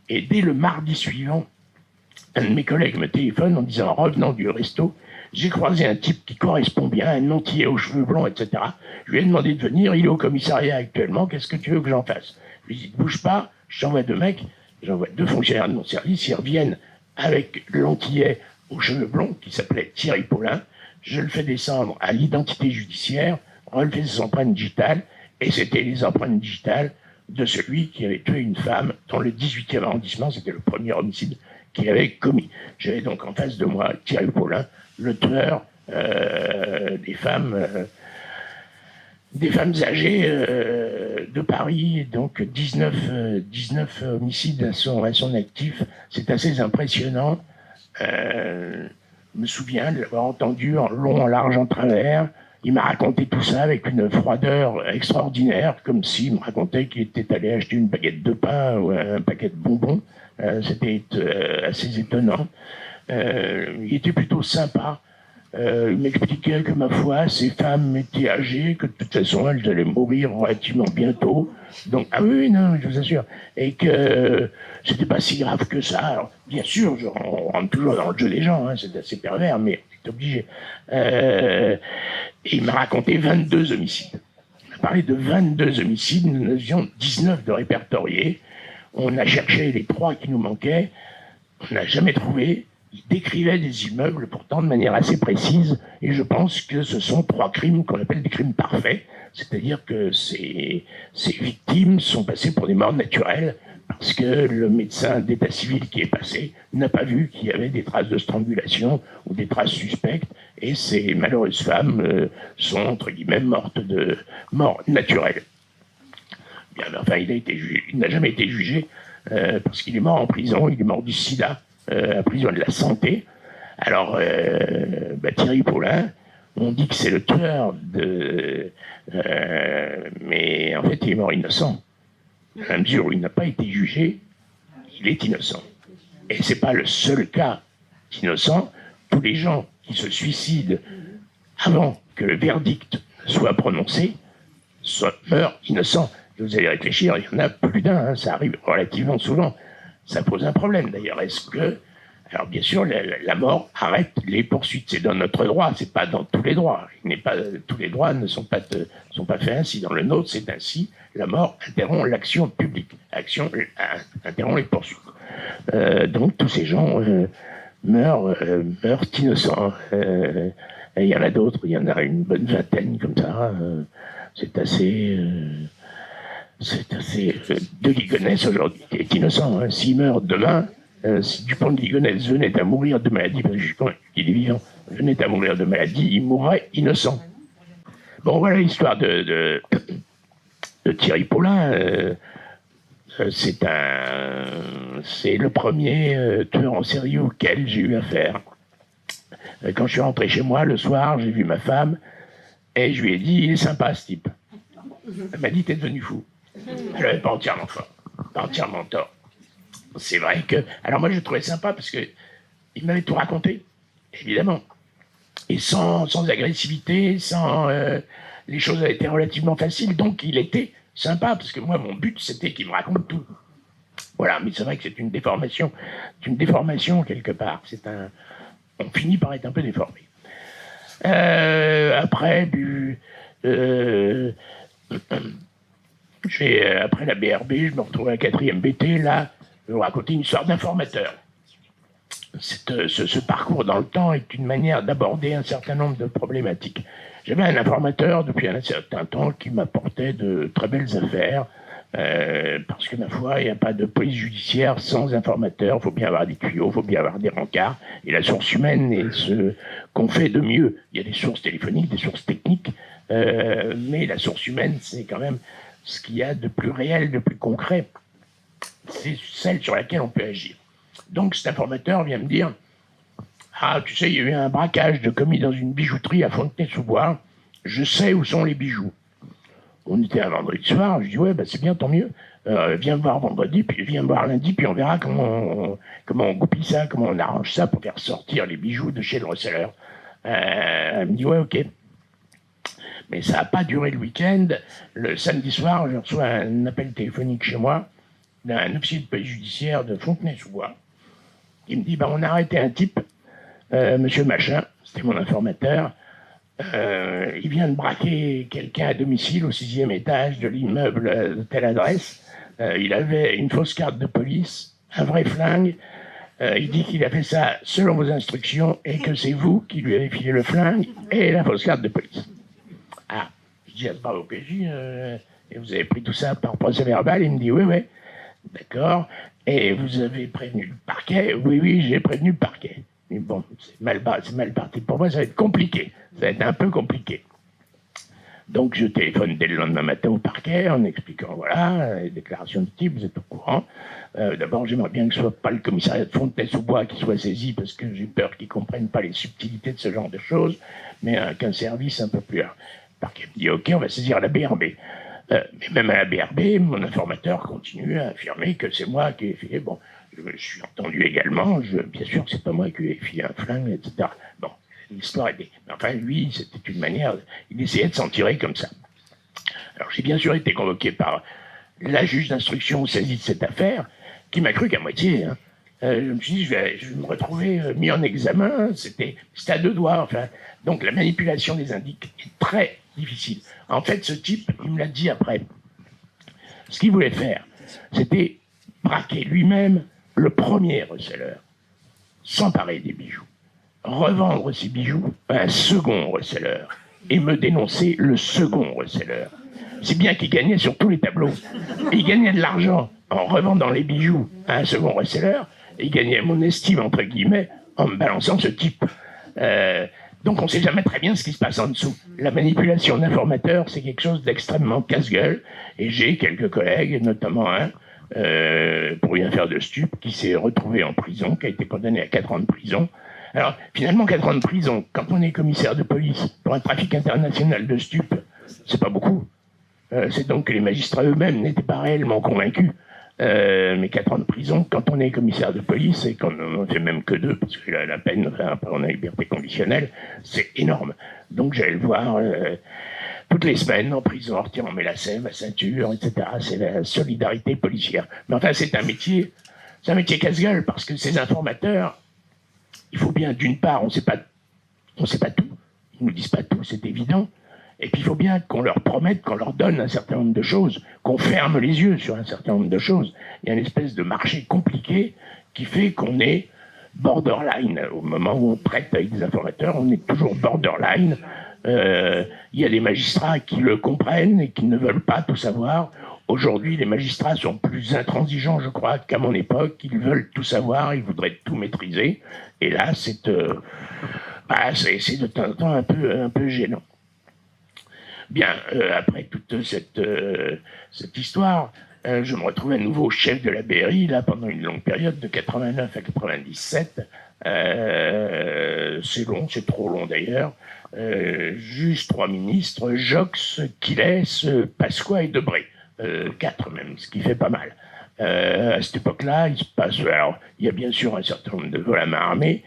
et dès le mardi suivant, un de mes collègues me téléphone en disant, en revenant du resto, j'ai croisé un type qui correspond bien, un Antillais aux cheveux blonds, etc. Je lui ai demandé de venir, il est au commissariat actuellement, qu'est-ce que tu veux que j'en fasse? Je lui ai dit, bouge pas, j'envoie 2 mecs, j'envoie 2 fonctionnaires de mon service, ils reviennent avec l'Antillais aux cheveux blonds, qui s'appelait Thierry Paulin, je le fais descendre à l'identité judiciaire, relever ses empreintes digitales, et c'était les empreintes digitales de celui qui avait tué une femme dans le 18e arrondissement, c'était le premier homicide qu'il avait commis. J'avais donc en face de moi Thierry Paulin, le tueur des femmes âgées de Paris, donc 19 homicides à son actif. C'est assez impressionnant. Je me souviens de l'avoir entendu en long, en large, en travers. Il m'a raconté tout ça avec une froideur extraordinaire, comme s'il me racontait qu'il était allé acheter une baguette de pain ou un paquet de bonbons. C'était assez étonnant. Il était plutôt sympa. Il m'expliquait que, ma foi, ces femmes étaient âgées, que de toute façon, elles allaient mourir relativement bientôt. Donc, ah oui, non, je vous assure. Et que c'était pas si grave que ça. Alors, bien sûr, on rentre toujours dans le jeu des gens, hein, c'est assez pervers, mais c'est obligé. Et il m'a raconté 22 homicides. Il m'a parlé de 22 homicides, nous en avions 19 de répertoriés. On a cherché les 3 qui nous manquaient, on n'a jamais trouvé. Il décrivait des immeubles pourtant de manière assez précise, et je pense que ce sont 3 crimes qu'on appelle des crimes parfaits, c'est-à-dire que ces victimes sont passées pour des morts naturelles, parce que le médecin d'état civil qui est passé n'a pas vu qu'il y avait des traces de strangulation ou des traces suspectes, et ces malheureuses femmes sont, entre guillemets, mortes de mort naturelle. Bien, enfin, il n'a jamais été jugé, parce qu'il est mort en prison, il est mort du sida, à prison de la santé. Alors, Thierry Paulin, on dit que c'est le tueur mais en fait, il est mort innocent. À la mesure où il n'a pas été jugé, il est innocent. Et c'est pas le seul cas d'innocent. Tous les gens qui se suicident avant que le verdict soit prononcé meurent innocents. Vous allez réfléchir, il y en a plus d'un, hein, ça arrive relativement souvent. Ça pose un problème d'ailleurs. Est-ce que... Alors bien sûr, la mort arrête les poursuites. C'est dans notre droit, c'est pas dans tous les droits. Tous les droits ne sont pas faits ainsi. Dans le nôtre, c'est ainsi. La mort interrompt l'action publique. L'action interrompt les poursuites. Donc tous ces gens meurent innocents. Il y en a d'autres, il y en a une bonne vingtaine comme ça. C'est assez... De Ligonnès aujourd'hui qui est innocent. Hein. S'il meurt demain, si Dupont de Ligonnès venait à mourir de maladie, parce qu'il est vivant, venait à mourir de maladie, il mourrait innocent. Bon, voilà l'histoire de Thierry Paulin. C'est le premier tueur en série auquel j'ai eu affaire. Quand je suis rentré chez moi le soir, j'ai vu ma femme et je lui ai dit, il est sympa ce type. Elle m'a dit, t'es devenu fou. Elle n'avait pas entièrement tort. C'est vrai que... Alors moi, je le trouvais sympa parce qu'il m'avait tout raconté, évidemment. Et sans agressivité, les choses avaient été relativement faciles, donc il était sympa, parce que moi, mon but, c'était qu'il me raconte tout. Voilà, mais c'est vrai que c'est une déformation. C'est une déformation, quelque part. On finit par être un peu déformé. Après la BRB, je me retrouvais à la 4e BT, là, je vais vous raconter une histoire d'informateur. Ce parcours dans le temps est une manière d'aborder un certain nombre de problématiques. J'avais un informateur depuis un certain temps qui m'apportait de très belles affaires, parce que ma foi, il n'y a pas de police judiciaire sans informateur. Il faut bien avoir des tuyaux, il faut bien avoir des rencarts. Et la source humaine est ce qu'on fait de mieux. Il y a des sources téléphoniques, des sources techniques, mais la source humaine, c'est quand même ce qu'il y a de plus réel, de plus concret. C'est celle sur laquelle on peut agir. Donc cet informateur vient me dire « Ah, tu sais, il y a eu un braquage de commis dans une bijouterie à Fontenay-sous-Bois. Je sais où sont les bijoux. » On était un vendredi soir, je dis « Ouais, bah, c'est bien, tant mieux. Viens me voir vendredi, puis viens me voir lundi, puis on verra comment on goupille ça, comment on arrange ça pour faire sortir les bijoux de chez le receleur. » Elle me dit « Ouais, ok. » Mais ça n'a pas duré le week-end. Le samedi soir, je reçois un appel téléphonique chez moi d'un officier de police judiciaire de Fontenay-sous-Bois. Il me dit, on a arrêté un type, monsieur Machin, c'était mon informateur, il vient de braquer quelqu'un à domicile au 6e étage de l'immeuble de telle adresse. Il avait une fausse carte de police, un vrai flingue. Il dit qu'il a fait ça selon vos instructions et que c'est vous qui lui avez filé le flingue et la fausse carte de police. Ah, je dis, bravo PJ, et vous avez pris tout ça par procès verbal? Il me dit, oui. D'accord. Et vous avez prévenu le parquet? Oui, j'ai prévenu le parquet. Mais bon, c'est mal parti. Pour moi, ça va être compliqué. Ça va être un peu compliqué. Donc, je téléphone dès le lendemain matin au parquet en expliquant, voilà, les déclarations de type, vous êtes au courant. D'abord, j'aimerais bien que ce ne soit pas le commissariat de Fontenay-sous-Bois qui soit saisi parce que j'ai peur qu'ils ne comprennent pas les subtilités de ce genre de choses, mais qu'un service un peu plus... Le parquet me dit, ok, on va saisir la BRB. Mais même à la BRB, mon informateur continue à affirmer que c'est moi qui ai fait. Bon, je suis entendu également, bien sûr que c'est pas moi qui ai filé un flingue, etc. Bon, l'histoire est... Mais enfin, lui, c'était une manière... Il essayait de s'en tirer comme ça. Alors, j'ai bien sûr été convoqué par la juge d'instruction saisie de cette affaire, qui m'a cru qu'à moitié. Hein. Je me suis dit, je vais me retrouver mis en examen. C'était à 2 doigts, enfin. Donc, la manipulation des indices est très difficile. En fait, ce type, il me l'a dit après. Ce qu'il voulait faire, c'était braquer lui-même le premier receleur, s'emparer des bijoux, revendre ses bijoux à un second receleur et me dénoncer le second receleur. C'est bien qu'il gagnait sur tous les tableaux. Et il gagnait de l'argent en revendant les bijoux à un second receleur, et il gagnait mon estime, entre guillemets, en me balançant ce type. Donc on ne sait jamais très bien ce qui se passe en dessous. La manipulation d'informateurs, c'est quelque chose d'extrêmement casse-gueule, et j'ai quelques collègues, notamment un, pour une affaire de stup, qui s'est retrouvé en prison, qui a été condamné à 4 ans de prison. Alors, finalement, 4 ans de prison, quand on est commissaire de police pour un trafic international de stup, c'est pas beaucoup. C'est donc que les magistrats eux-mêmes n'étaient pas réellement convaincus. Mais 4 ans de prison, quand on est commissaire de police, et qu'on n'en fait même que 2, parce que la peine, enfin, on a liberté conditionnelle, c'est énorme. Donc j'allais le voir toutes les semaines en prison, en retirant mes lacets, ma ceinture, etc. C'est la solidarité policière. Mais enfin, c'est un métier casse-gueule, parce que ces informateurs, il faut bien, d'une part, on ne sait pas tout, ils ne nous disent pas tout, c'est évident. Et puis il faut bien qu'on leur promette, qu'on leur donne un certain nombre de choses, qu'on ferme les yeux sur un certain nombre de choses. Il y a une espèce de marché compliqué qui fait qu'on est borderline. Au moment où on traite avec des informateurs, on est toujours borderline. Il y a des magistrats qui le comprennent et qui ne veulent pas tout savoir. Aujourd'hui, les magistrats sont plus intransigeants, je crois, qu'à mon époque. Ils veulent tout savoir, ils voudraient tout maîtriser. Et là, c'est de temps en temps un peu gênant. Bien, après toute cette histoire, je me retrouve à nouveau chef de la BRI, là, pendant une longue période, de 89 à 97. C'est long, c'est trop long d'ailleurs. Juste 3 ministres, Jox, Quilès, Pasqua et Debré. 4 même, ce qui fait pas mal. À cette époque-là, il se passe... Alors, il y a bien sûr un certain nombre de vols à main armée.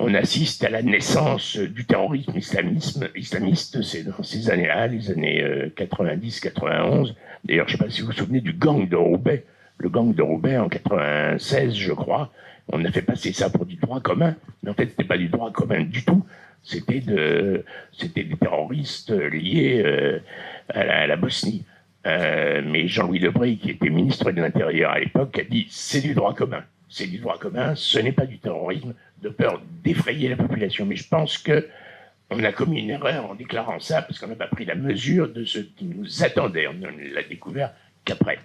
On assiste à la naissance du terrorisme islamiste, c'est dans ces années-là, les années 90-91. D'ailleurs, je ne sais pas si vous vous souvenez du gang de Roubaix. Le gang de Roubaix, en 96, je crois, on a fait passer ça pour du droit commun. Mais en fait, ce n'était pas du droit commun du tout. C'était des terroristes liés à la Bosnie. Mais Jean-Louis Debré, qui était ministre de l'Intérieur à l'époque, a dit « c'est du droit commun ». C'est du droit commun, ce n'est pas du terrorisme, de peur d'effrayer la population. Mais je pense qu'on a commis une erreur en déclarant ça, parce qu'on n'a pas pris la mesure de ce qui nous attendait. On ne l'a découvert qu'après.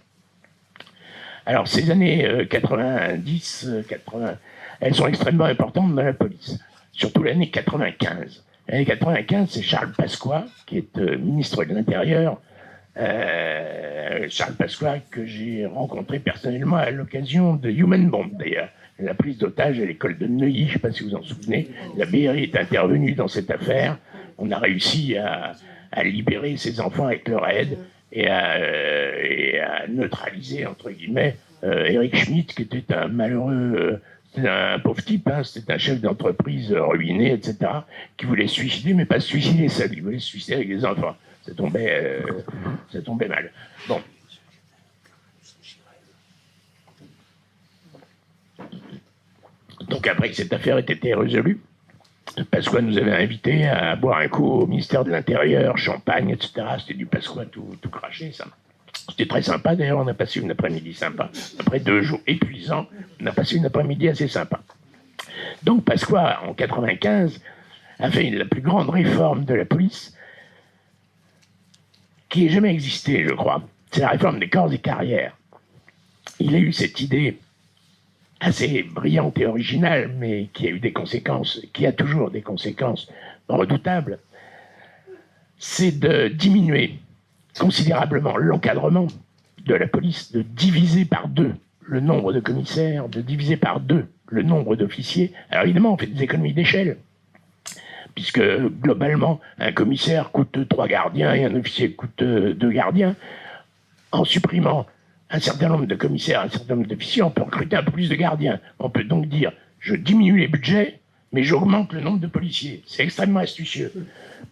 Alors, ces années 90, 80, elles sont extrêmement importantes dans la police. Surtout l'année 95. L'année 95, c'est Charles Pasqua, qui est ministre de l'Intérieur. Charles Pasqua, que j'ai rencontré personnellement à l'occasion de Human Bomb, d'ailleurs. La prise d'otage à l'école de Neuilly, je ne sais pas si vous en souvenez. La BRI est intervenue dans cette affaire. On a réussi à libérer ces enfants avec leur aide et à neutraliser, entre guillemets, Eric Schmitt, qui était un malheureux... C'était un pauvre type, hein, c'était un chef d'entreprise ruiné, etc., qui voulait se suicider, mais pas se suicider seul, il voulait se suicider avec des enfants. Ça tombait mal. Bon. Donc après que cette affaire ait été résolue, Pasqua nous avait invités à boire un coup au ministère de l'Intérieur, champagne, etc. C'était du Pasqua tout craché, ça. C'était très sympa, d'ailleurs, on a passé une après-midi sympa. Après 2 jours épuisants, on a passé une après-midi assez sympa. Donc Pasqua, en 95, a fait la plus grande réforme de la police qui ait jamais existé, je crois. C'est la réforme des corps et carrières. Il a eu cette idée assez brillante et originale, mais qui a eu des conséquences, qui a toujours des conséquences redoutables, c'est de diminuer considérablement l'encadrement de la police, de diviser par 2 le nombre de commissaires, de diviser par 2 le nombre d'officiers. Alors évidemment, on fait des économies d'échelle, puisque globalement, un commissaire coûte 3 gardiens et un officier coûte 2 gardiens. En supprimant un certain nombre de commissaires, un certain nombre d'officiers, on peut recruter un peu plus de gardiens. On peut donc dire, je diminue les budgets, mais j'augmente le nombre de policiers. C'est extrêmement astucieux.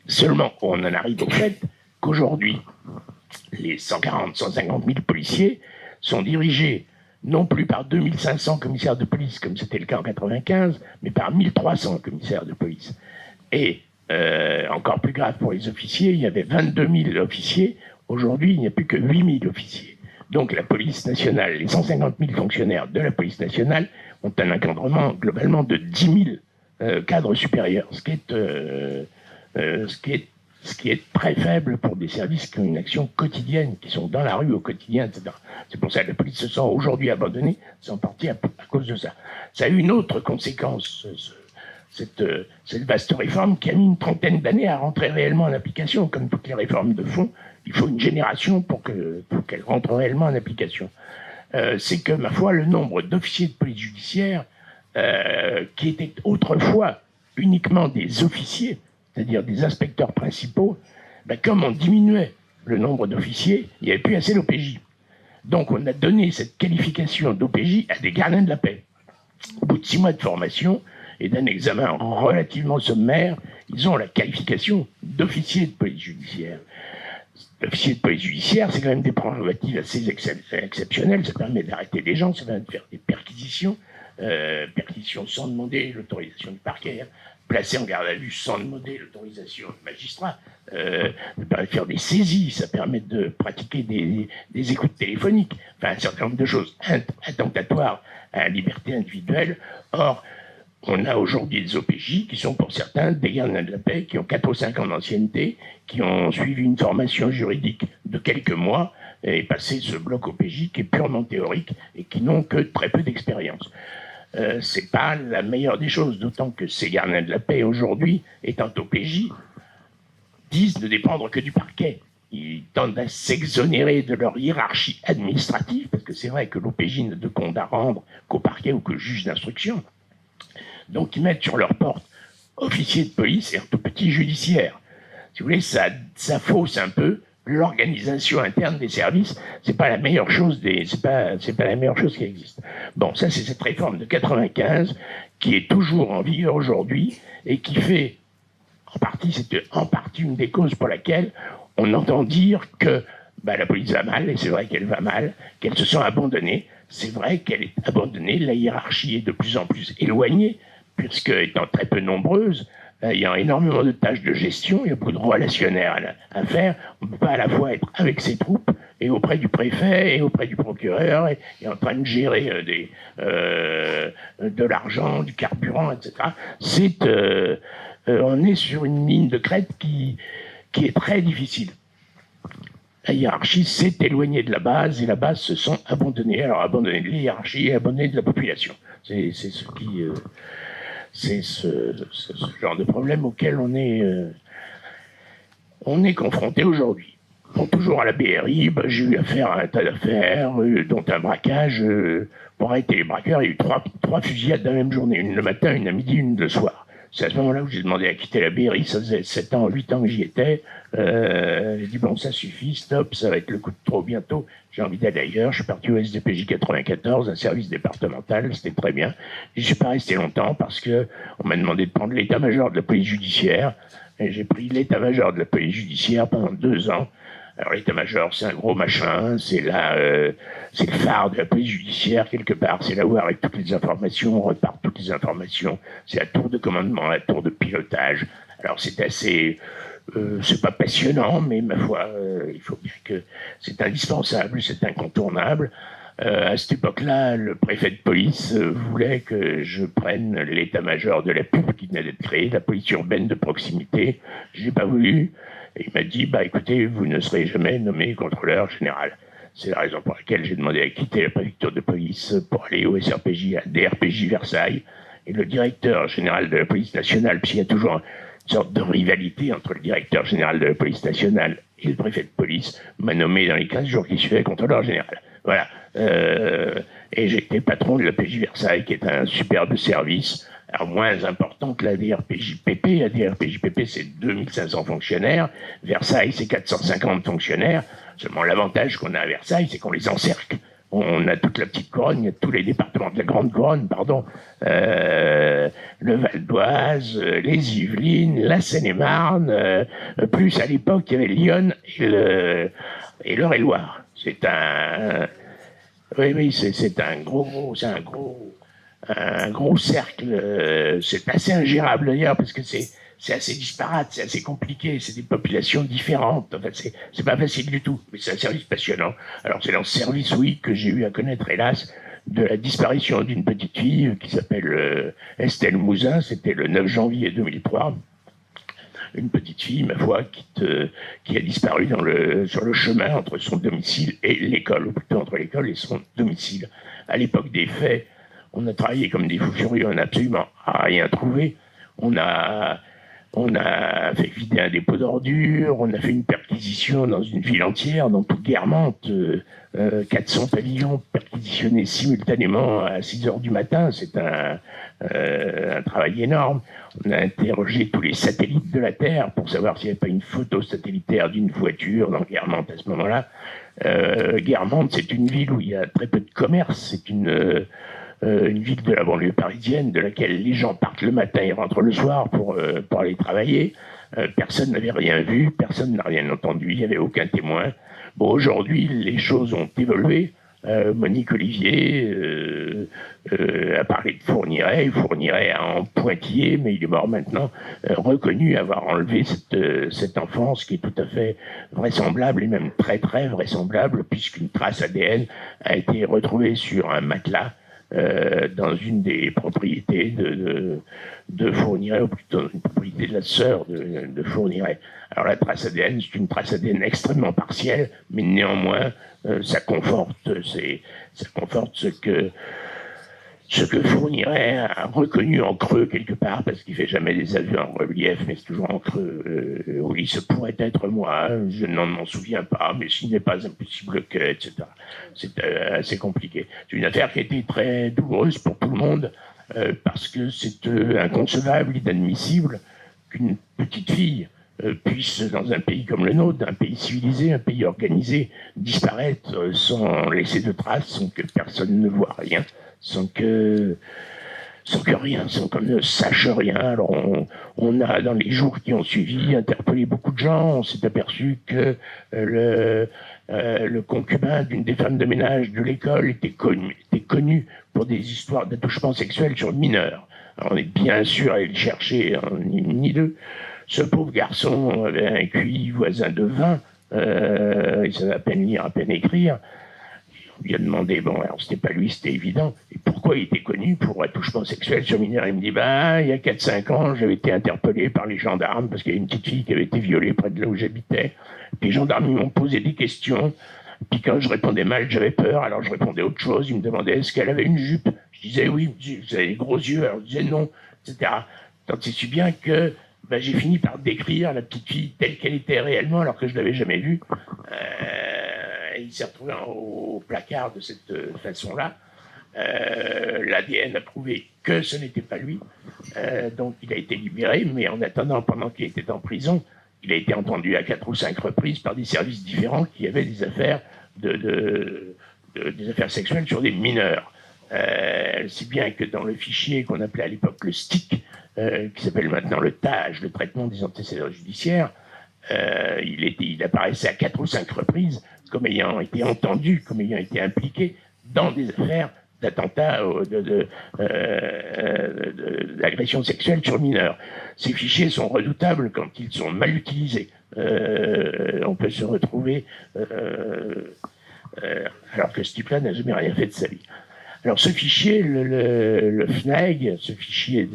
Seulement, on en arrive au fait qu'aujourd'hui, les 140, 150 000 policiers sont dirigés non plus par 2500 commissaires de police, comme c'était le cas en 95, mais par 1300 commissaires de police. Et encore plus grave pour les officiers, il y avait 22 000 officiers. Aujourd'hui, il n'y a plus que 8 000 officiers. Donc la police nationale, les 150 000 fonctionnaires de la police nationale ont un encadrement globalement de 10 000 cadres supérieurs, ce qui est très faible pour des services qui ont une action quotidienne, qui sont dans la rue au quotidien, etc. C'est pour ça que la police se sent aujourd'hui abandonnée, c'est en partie à cause de ça. Ça a eu une autre conséquence, cette vaste réforme qui a mis une trentaine d'années à rentrer réellement en application. Comme toutes les réformes de fond, il faut une génération pour qu'elle rentre réellement en application. C'est que, ma foi, le nombre d'officiers de police judiciaire, qui étaient autrefois uniquement des officiers, c'est-à-dire des inspecteurs principaux, comme on diminuait le nombre d'officiers, il n'y avait plus assez d'OPJ. Donc on a donné cette qualification d'OPJ à des gardiens de la paix. Au bout de 6 mois de formation et d'un examen relativement sommaire, ils ont la qualification d'officier de police judiciaire. L'officier de police judiciaire, c'est quand même des prérogatives assez exceptionnelles. Ça permet d'arrêter des gens, ça permet de faire des perquisitions, perquisitions sans demander l'autorisation du parquet, placer en garde à vue sans demander l'autorisation du magistrat, ça permet de faire des saisies, ça permet de pratiquer des écoutes téléphoniques, enfin un certain nombre de choses attentatoires à la liberté individuelle. Or, on a aujourd'hui des OPJ qui sont pour certains des gardiens de la paix, qui ont 4 ou 5 ans d'ancienneté, qui ont suivi une formation juridique de quelques mois et passé ce bloc OPJ qui est purement théorique et qui n'ont que très peu d'expérience. C'est pas la meilleure des choses, d'autant que ces gardiens de la paix aujourd'hui, étant OPJ, disent ne dépendre que du parquet. Ils tendent à s'exonérer de leur hiérarchie administrative, parce que c'est vrai que l'OPJ n'a de compte à rendre qu'au parquet ou qu'au juge d'instruction. Donc ils mettent sur leur porte officier de police et un tout petit judiciaire. Si vous voulez, ça fausse un peu l'organisation interne des services. C'est pas la meilleure chose c'est pas la meilleure chose qui existe. Bon, ça c'est cette réforme de 95 qui est toujours en vigueur aujourd'hui et qui fait c'est en partie une des causes pour laquelle on entend dire que la police va mal, et c'est vrai qu'elle va mal, qu'elle se sent abandonnée. C'est vrai qu'elle est abandonnée, la hiérarchie est de plus en plus éloignée, puisque, étant très peu nombreuse, il y a énormément de tâches de gestion, il y a beaucoup de relationnaires à faire. On ne peut pas à la fois être avec ses troupes et auprès du préfet et auprès du procureur et en train de gérer de l'argent, du carburant, etc. On est sur une ligne de crête qui est très difficile. La hiérarchie s'est éloignée de la base et la base se sent abandonnée. Alors abandonnée de la hiérarchie et abandonnée de la population. C'est ce genre de problème auquel on est confronté aujourd'hui. Bon, toujours à la BRI, j'ai eu affaire à un tas d'affaires, dont un braquage. Pour arrêter les braqueurs, il y a eu trois fusillades dans la même journée, une le matin, une à midi, une le soir. C'est à ce moment-là où j'ai demandé à quitter la BRI, ça faisait 7 ans, 8 ans que j'y étais. J'ai dit, bon, ça suffit, stop, ça va être le coup de trop bientôt. J'ai envie d'aller ailleurs. Je suis parti au SDPJ 94, un service départemental, c'était très bien. Je suis pas resté longtemps parce que on m'a demandé de prendre l'état-major de la police judiciaire. Et j'ai pris l'état-major de la police judiciaire pendant 2 ans. Alors l'état-major, c'est un gros machin, c'est le phare de la police judiciaire quelque part, c'est là où arrivent toutes les informations, on repart toutes les informations, c'est la tour de commandement, la tour de pilotage. Alors c'est assez, c'est pas passionnant, mais ma foi, il faut dire que c'est indispensable, c'est incontournable. À cette époque-là, le préfet de police voulait que je prenne l'état-major de la PUP qui venait d'être créée, la police urbaine de proximité. Je n'ai pas voulu. Et il m'a dit, écoutez, vous ne serez jamais nommé contrôleur général. C'est la raison pour laquelle j'ai demandé à quitter la préfecture de police pour aller au SRPJ, à DRPJ Versailles. Et le directeur général de la police nationale, puisqu'il y a toujours une sorte de rivalité entre le directeur général de la police nationale et le préfet de police, m'a nommé dans les 15 jours qui suivaient contrôleur général. Voilà. Et j'étais patron de la PJ Versailles, qui est un superbe service, alors moins important que la DRPJPP. La DRPJPP, c'est 2500 fonctionnaires. Versailles, c'est 450 fonctionnaires. Seulement, l'avantage qu'on a à Versailles, c'est qu'on les encercle. On a toute la petite couronne, il y a tous les départements de la grande couronne, le Val d'Oise, les Yvelines, la Seine-et-Marne, plus à l'époque, il y avait Lyon et l'Eure-et-Loire. C'est un gros cercle. C'est assez ingérable d'ailleurs parce que c'est c'est assez disparate, c'est assez compliqué, c'est des populations différentes. Enfin, c'est pas facile du tout, mais c'est un service passionnant. Alors c'est dans ce service, oui, que j'ai eu à connaître, hélas, de la disparition d'une petite fille qui s'appelle Estelle Mouzin. C'était le 9 janvier 2003. Une petite fille, ma foi, qui a disparu sur le chemin entre son domicile et l'école, ou plutôt entre l'école et son domicile. À l'époque des faits, on a travaillé comme des fous furieux, on n'a absolument rien trouvé. On a fait vider un dépôt d'ordures, on a fait une perquisition dans une ville entière, dans toute Guermantes, 400 pavillons perquisitionnés simultanément à 6 heures du matin. C'est un travail énorme. On a interrogé tous les satellites de la Terre pour savoir s'il n'y avait pas une photo satellitaire d'une voiture dans Guermantes à ce moment-là. Guermantes, c'est une ville où il y a très peu de commerce. C'est une ville de la banlieue parisienne de laquelle les gens partent le matin et rentrent le soir pour aller travailler. Personne n'avait rien vu, personne n'a rien entendu, il n'y avait aucun témoin. Bon, aujourd'hui, les choses ont évolué. Monique Olivier a parlé de Fourniret en Pointillé, mais il est mort maintenant, reconnu avoir enlevé cette enfance qui est tout à fait vraisemblable, et même très très vraisemblable, puisqu'une trace ADN a été retrouvée sur un matelas dans une des propriétés de Fourniret, ou plutôt une propriété de la sœur de Fourniret. Alors la trace ADN, c'est une trace ADN extrêmement partielle, mais néanmoins, ça conforte ce que Fourniret a reconnu en creux quelque part, parce qu'il fait jamais des aveux en relief, mais c'est toujours en creux. Oui, ce pourrait être moi, je n'en m'en souviens pas, mais ce n'est pas impossible que, etc. C'est assez compliqué. C'est une affaire qui a été très douloureuse pour tout le monde, parce que c'est inconcevable, inadmissible qu'une petite fille puisse, dans un pays comme le nôtre, un pays civilisé, un pays organisé, disparaître sans laisser de traces, sans que personne ne voit rien, sans qu'on ne sache rien. Alors on a, dans les jours qui ont suivi, interpellé beaucoup de gens. On s'est aperçu que le concubin d'une des femmes de ménage de l'école était connu pour des histoires d'attouchement sexuel sur mineurs. Alors on est bien sûr allé le chercher, ni deux. Ce pauvre garçon avait un QI voisin de 20, il savait à peine lire, à peine écrire. On lui a demandé, bon, alors c'était pas lui, c'était évident, et pourquoi il était connu pour attouchement sexuel sur mineur. Il me dit, il y a 4-5 ans, j'avais été interpellé par les gendarmes parce qu'il y a une petite fille qui avait été violée près de là où j'habitais. Les gendarmes m'ont posé des questions, puis quand je répondais mal, j'avais peur, alors je répondais autre chose. Ils me demandaient est-ce qu'elle avait une jupe. Je disais oui, vous avez des gros yeux, alors je disais non, etc. Tant c'est si bien que j'ai fini par décrire la petite fille telle qu'elle était réellement, alors que je ne l'avais jamais vue. Il s'est retrouvé au placard de cette façon-là. L'ADN a prouvé que ce n'était pas lui. Donc il a été libéré, mais en attendant, pendant qu'il était en prison, il a été entendu à 4 ou 5 reprises par des services différents qui avaient des affaires, des affaires sexuelles sur des mineurs. Si bien que dans le fichier qu'on appelait à l'époque le STIC, qui s'appelle maintenant le TAJ, le traitement des antécédents judiciaires, il apparaissait à 4 ou 5 reprises comme ayant été entendu, comme ayant été impliqué dans des affaires d'attentats, d'agression sexuelle sur mineurs. Ces fichiers sont redoutables quand ils sont mal utilisés. On peut se retrouver alors que ce type-là n'a jamais rien fait de sa vie. Alors ce fichier, le FNAG, ce fichier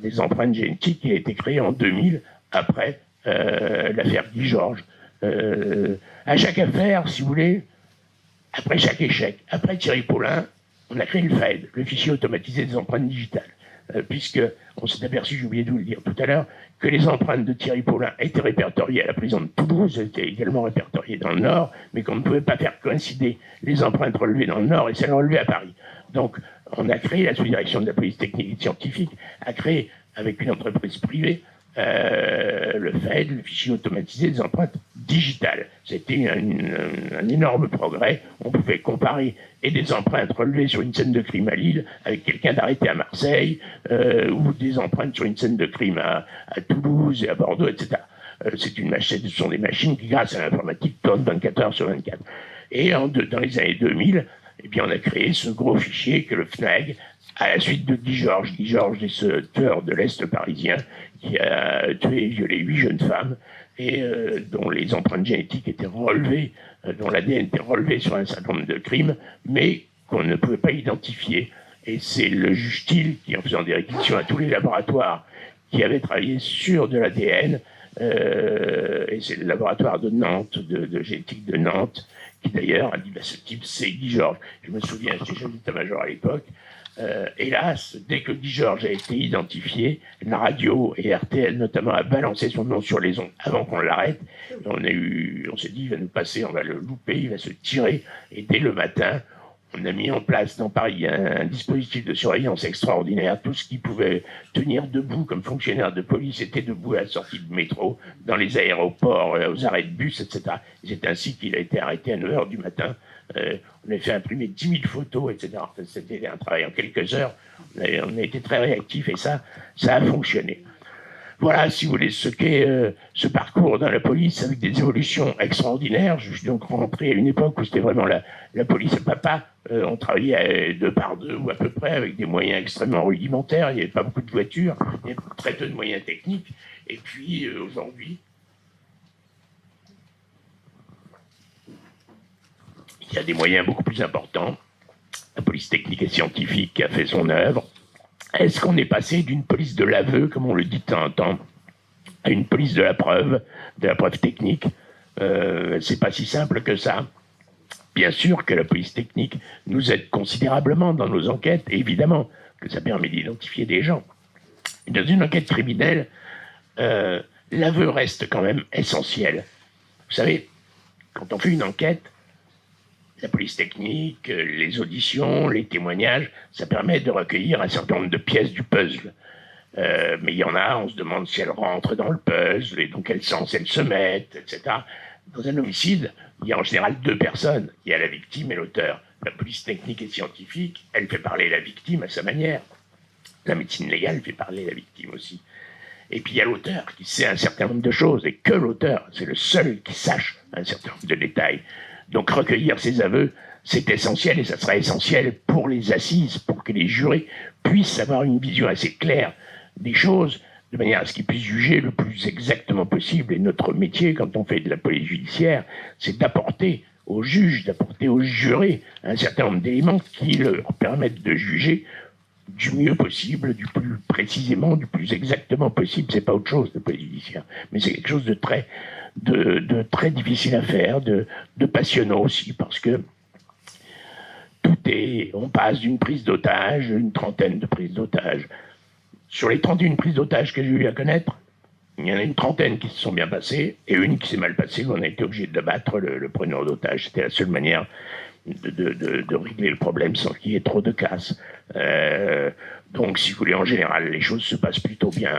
des empreintes génétiques, a été créé en 2000 après l'affaire Guy Georges. À chaque affaire, si vous voulez, après chaque échec, après Thierry Paulin, on a créé le FAED, le fichier automatisé des empreintes digitales, puisque on s'est aperçu, j'ai oublié de vous le dire tout à l'heure, que les empreintes de Thierry Paulin étaient répertoriées à la prison de Toulouse, elles étaient également répertoriées dans le Nord, mais qu'on ne pouvait pas faire coïncider les empreintes relevées dans le Nord et celles relevées à Paris. Donc, on a créé, la sous-direction de la police technique et scientifique a créé, avec une entreprise privée, le FAED, le fichier automatisé des empreintes digitales. C'était un énorme progrès. On pouvait comparer et des empreintes relevées sur une scène de crime à Lille avec quelqu'un d'arrêté à Marseille, ou des empreintes sur une scène de crime à Toulouse et à Bordeaux, etc. Ce sont des machines qui, grâce à l'informatique, tournent 24 heures sur 24. Et dans les années 2000, eh bien, on a créé ce gros fichier que le FNAG à la suite de Guy Georges. Guy Georges est ce tueur de l'Est parisien qui a tué et violé 8 jeunes femmes et dont les empreintes génétiques étaient relevées, dont l'ADN était relevé sur un certain nombre de crimes, mais qu'on ne pouvait pas identifier. Et c'est le juge Thiel qui, en faisant des réquisitions à tous les laboratoires qui avaient travaillé sur de l'ADN, et c'est le laboratoire de Nantes, de génétique de Nantes, qui d'ailleurs a dit bah, ce type c'est Guy Georges. Je me souviens, j'étais chef d'état-major à l'époque. Hélas, dès que Guy Georges a été identifié, la radio et RTL notamment a balancé son nom sur les ondes avant qu'on l'arrête. On s'est dit il va nous passer, on va le louper, il va se tirer. Et dès le matin, on a mis en place dans Paris un dispositif de surveillance extraordinaire. Tout ce qui pouvait tenir debout comme fonctionnaire de police était debout à la sortie de métro, dans les aéroports, aux arrêts de bus, etc. C'est ainsi qu'il a été arrêté à 9 h du matin. On a fait imprimer 10 000 photos, etc. C'était un travail en quelques heures. On a été très réactifs et ça a fonctionné. Voilà, si vous voulez, ce qu'est ce parcours dans la police avec des évolutions extraordinaires. Je suis donc rentré à une époque où c'était vraiment la police à papa. On travaillait 2 par 2 ou à peu près avec des moyens extrêmement rudimentaires. Il n'y avait pas beaucoup de voitures, il y avait très peu de moyens techniques. Et puis aujourd'hui, il y a des moyens beaucoup plus importants. La police technique et scientifique a fait son œuvre. Est-ce qu'on est passé d'une police de l'aveu, comme on le dit de temps en temps, à une police de la preuve technique? C'est pas si simple que ça. Bien sûr que la police technique nous aide considérablement dans nos enquêtes, et évidemment que ça permet d'identifier des gens. Dans une enquête criminelle, l'aveu reste quand même essentiel. Vous savez, quand on fait une enquête, la police technique, les auditions, les témoignages, ça permet de recueillir un certain nombre de pièces du puzzle. Mais il y en a, on se demande si elles rentrent dans le puzzle, et dans quel sens elles se mettent, etc. Dans un homicide, il y a en général 2 personnes. Il y a la victime et l'auteur. La police technique et scientifique, elle fait parler la victime à sa manière. La médecine légale fait parler la victime aussi. Et puis il y a l'auteur qui sait un certain nombre de choses, et que l'auteur, c'est le seul qui sache un certain nombre de détails. Donc recueillir ces aveux, c'est essentiel, et ça sera essentiel pour les assises, pour que les jurés puissent avoir une vision assez claire des choses, de manière à ce qu'ils puissent juger le plus exactement possible. Et notre métier, quand on fait de la police judiciaire, c'est d'apporter aux juges, d'apporter aux jurés un certain nombre d'éléments qui leur permettent de juger du mieux possible, du plus précisément, du plus exactement possible. C'est pas autre chose, la police judiciaire, mais c'est quelque chose de très difficile à faire, de passionnant aussi, parce que on passe d'une prise d'otage, une trentaine de prises d'otages. Sur les 31 prises d'otages que j'ai eu à connaître, il y en a une trentaine qui se sont bien passées, et une qui s'est mal passée, où on a été obligé d'abattre le preneur d'otage. C'était la seule manière de régler le problème sans qu'il y ait trop de casse. Donc, si vous voulez, en général, les choses se passent plutôt bien.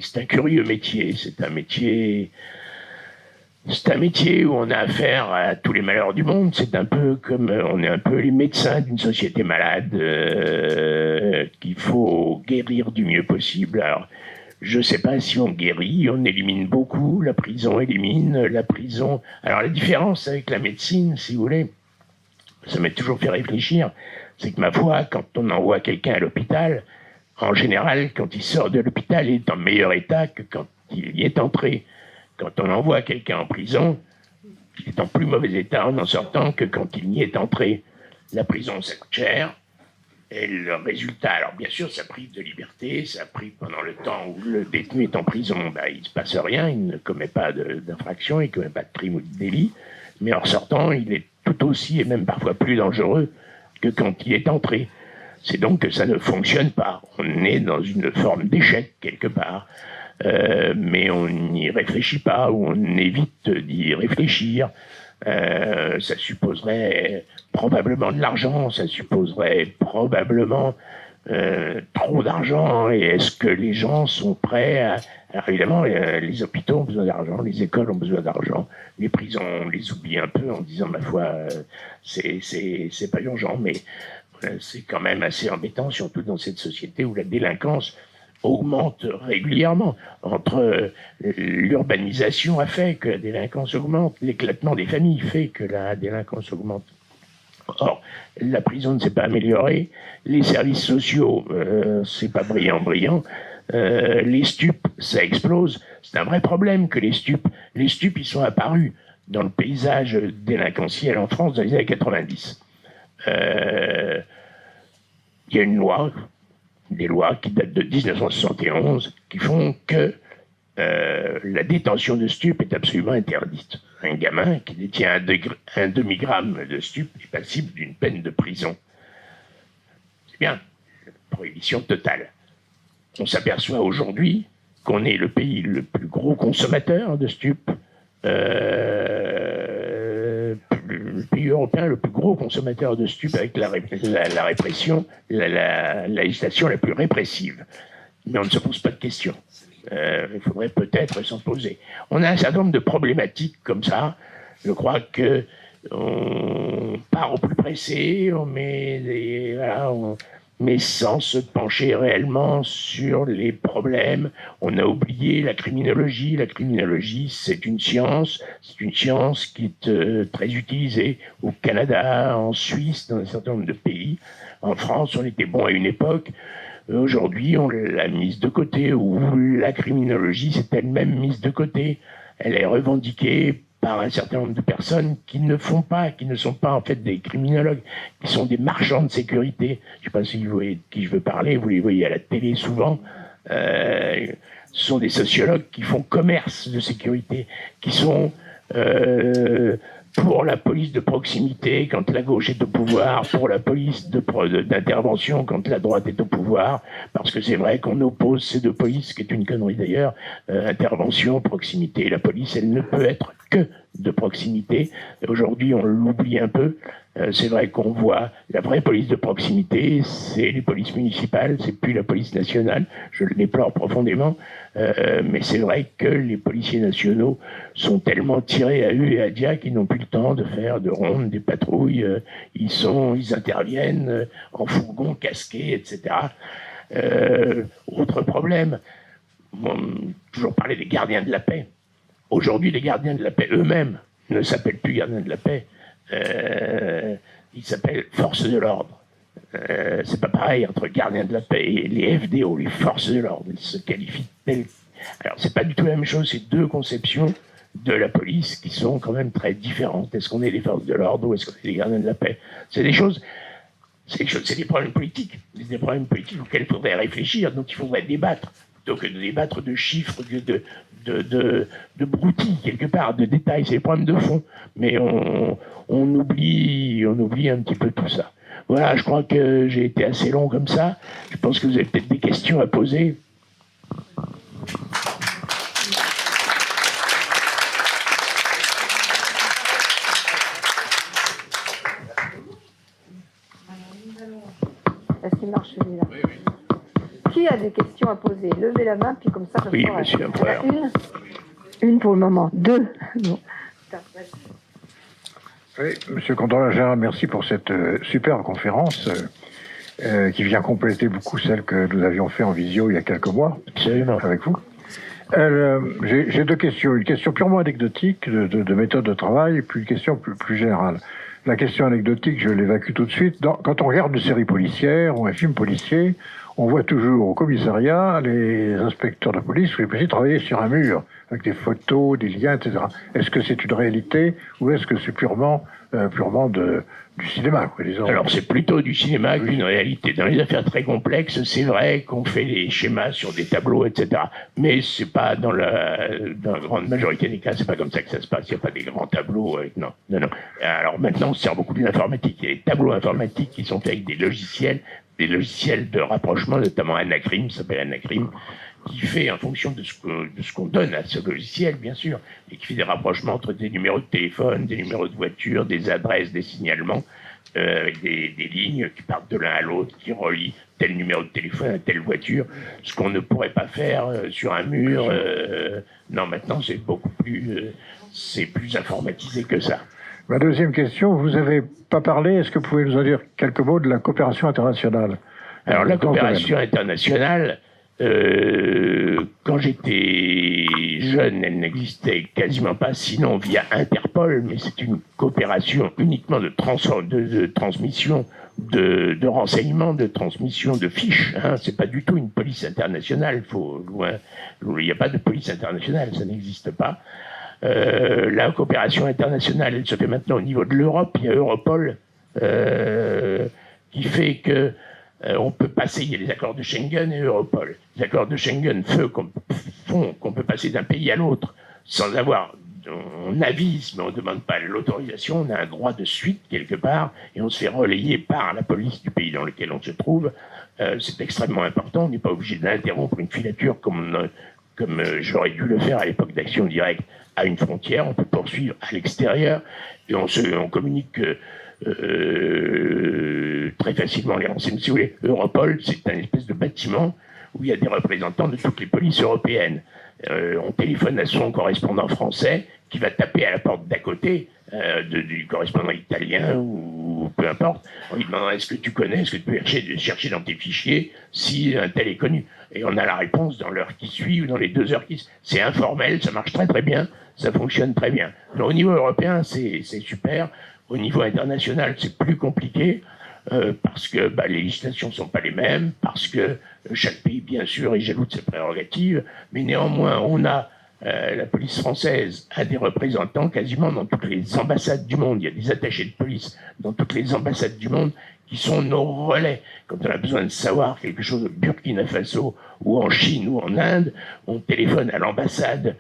C'est un curieux métier. C'est un métier où on a affaire à tous les malheurs du monde. C'est un peu comme on est un peu les médecins d'une société malade qu'il faut guérir du mieux possible. Alors, je ne sais pas si on guérit, on élimine beaucoup, la prison élimine, la prison... Alors la différence avec la médecine, si vous voulez, ça m'a toujours fait réfléchir, c'est que ma foi, quand on envoie quelqu'un à l'hôpital, en général, quand il sort de l'hôpital, il est en meilleur état que quand il y est entré. Quand on envoie quelqu'un en prison, il est en plus mauvais état en sortant que quand il y est entré. La prison, ça coûte cher. Et le résultat, alors bien sûr, ça prive de liberté, ça prive pendant le temps où le détenu est en prison, il ne se passe rien, il ne commet pas d'infraction, il ne commet pas de crime ou de délit, mais en sortant, il est tout aussi et même parfois plus dangereux que quand il est entré. C'est donc que ça ne fonctionne pas. On est dans une forme d'échec quelque part, mais on n'y réfléchit pas ou on évite d'y réfléchir. Ça supposerait probablement de l'argent, ça supposerait probablement trop d'argent. Et est-ce que les gens sont prêts à... Alors évidemment, les hôpitaux ont besoin d'argent, les écoles ont besoin d'argent, les prisons, on les oublie un peu en disant, ma foi, c'est pas urgent, mais c'est quand même assez embêtant, surtout dans cette société où la délinquance augmente régulièrement. Entre l'urbanisation a fait que la délinquance augmente, l'éclatement des familles fait que la délinquance augmente. Or, la prison ne s'est pas améliorée, les services sociaux, c'est pas brillant. Les stupes, ça explose. C'est un vrai problème que les stupes, ils sont apparus dans le paysage délinquentiel en France dans les années 90. Il y a une loi, des lois qui datent de 1971, qui font que la détention de stupes est absolument interdite. Un gamin qui détient un demi-gramme de stupes est passible d'une peine de prison. C'est bien, prohibition totale. On s'aperçoit aujourd'hui qu'on est le pays le plus gros consommateur de stupes, le pays européen le plus gros consommateur de stupes avec la répression, la législation la plus répressive. Mais on ne se pose pas de questions. Il faudrait peut-être s'en poser. On a un certain nombre de problématiques comme ça. Je crois que on part au plus pressé, mais sans se pencher réellement sur les problèmes. On a oublié la criminologie. La criminologie, c'est une science qui est très utilisée au Canada, en Suisse, dans un certain nombre de pays. En France, on était bon à une époque. Aujourd'hui, on l'a mise de côté, ou la criminologie s'est elle-même mise de côté. Elle est revendiquée par un certain nombre de personnes qui ne sont pas en fait des criminologues, qui sont des marchands de sécurité. Je ne sais pas si vous voyez de qui je veux parler, vous les voyez à la télé souvent. Ce sont des sociologues qui font commerce de sécurité, qui sont pour la police de proximité quand la gauche est au pouvoir, pour la police d'intervention quand la droite est au pouvoir, parce que c'est vrai qu'on oppose ces deux polices, ce qui est une connerie d'ailleurs, intervention, proximité. La police, elle ne peut être que de proximité. Aujourd'hui, on l'oublie un peu. C'est vrai qu'on voit la vraie police de proximité, c'est les polices municipales, c'est plus la police nationale. Je le déplore profondément, mais c'est vrai que les policiers nationaux sont tellement tirés à hu et à dia qu'ils n'ont plus le temps de faire de rondes, des patrouilles. Ils interviennent en fourgon casqué, etc. Autre problème, toujours parler des gardiens de la paix. Aujourd'hui, les gardiens de la paix eux-mêmes ne s'appellent plus gardiens de la paix. Ils s'appellent forces de l'ordre. C'est pas pareil entre gardiens de la paix et les FDO, les forces de l'ordre. Ils se qualifient tels. Alors, c'est pas du tout la même chose, c'est deux conceptions de la police qui sont quand même très différentes. Est-ce qu'on est des forces de l'ordre ou est-ce qu'on est des gardiens de la paix? C'est des problèmes politiques. C'est des problèmes politiques auxquels il faudrait réfléchir, donc il faudrait débattre. Plutôt que de débattre de chiffres, de broutilles, quelque part, de détails, c'est des problèmes de fond. Mais on oublie un petit peu tout ça. Voilà, je crois que j'ai été assez long comme ça. Je pense que vous avez peut-être des questions à poser. Est-ce qu'il marche celui-là? Oui. Qui a des questions à poser? Levez la main, puis comme ça, oui, monsieur Empereur. Une pour le moment. Deux. Bon. Oui, monsieur le contrôleur général, merci pour cette superbe conférence qui vient compléter beaucoup celle que nous avions fait en visio il y a quelques mois. Absolument. Avec vous. J'ai deux questions. Une question purement anecdotique de méthode de travail et puis une question plus générale. La question anecdotique, je l'évacue tout de suite. Quand on regarde une série policière ou un film policier, on voit toujours au commissariat les inspecteurs de police ou les policiers travailler sur un mur avec des photos, des liens, etc. Est-ce que c'est une réalité ou est-ce que c'est purement du cinéma, quoi, disons? Alors c'est plutôt du cinéma qu'une réalité. Dans les affaires très complexes, c'est vrai qu'on fait les schémas sur des tableaux, etc. Mais c'est pas dans la grande majorité des cas, c'est pas comme ça que ça se passe. Il n'y a pas des grands tableaux. Non. Alors maintenant, on se sert beaucoup de l'informatique. Il y a des tableaux informatiques qui sont faits avec des logiciels de rapprochement, notamment Anacrim, ça s'appelle Anacrim, qui fait en fonction de ce qu'on donne à ce logiciel, bien sûr, et qui fait des rapprochements entre des numéros de téléphone, des numéros de voiture, des adresses, des signalements, avec des lignes qui partent de l'un à l'autre, qui relient tel numéro de téléphone à telle voiture, ce qu'on ne pourrait pas faire sur un mur. Non, maintenant, c'est beaucoup plus, c'est plus informatisé que ça. Ma deuxième question, vous n'avez pas parlé, est-ce que vous pouvez nous en dire quelques mots de la coopération internationale? Alors la coopération internationale, Quand j'étais jeune, elle n'existait quasiment pas, sinon via Interpol, mais c'est une coopération uniquement de transmission de renseignements, de transmission de fiches. Hein. C'est pas du tout une police internationale. Il n'y a pas de police internationale, ça n'existe pas. La coopération internationale, elle se fait maintenant au niveau de l'Europe. Il y a Europol qui fait que on peut passer, il y a les accords de Schengen et Europol. Les accords de Schengen font qu'on peut passer d'un pays à l'autre sans avoir, on avise, mais on ne demande pas l'autorisation, on a un droit de suite quelque part, et on se fait relayer par la police du pays dans lequel on se trouve. C'est extrêmement important, on n'est pas obligé d'interrompre une filature comme j'aurais dû le faire à l'époque d'Action Directe à une frontière, on peut poursuivre à l'extérieur, et on communique très facilement les renseignements. Si vous voulez, Europol, c'est un espèce de bâtiment où il y a des représentants de toutes les polices européennes. On téléphone à son correspondant français qui va taper à la porte d'à côté du correspondant italien ou peu importe, en lui demandant est-ce que tu connais, est-ce que tu peux chercher dans tes fichiers si un tel est connu. Et on a la réponse dans l'heure qui suit ou dans les 2 heures qui suivent. C'est informel, ça marche très très bien, ça fonctionne très bien. Donc, au niveau européen, c'est super. Au niveau international, c'est plus compliqué parce que les législations ne sont pas les mêmes, parce que chaque pays, bien sûr, est jaloux de ses prérogatives, mais néanmoins, on a la police française a des représentants quasiment dans toutes les ambassades du monde. Il y a des attachés de police dans toutes les ambassades du monde qui sont nos relais. Quand on a besoin de savoir quelque chose au Burkina Faso ou en Chine ou en Inde, on téléphone à l'ambassade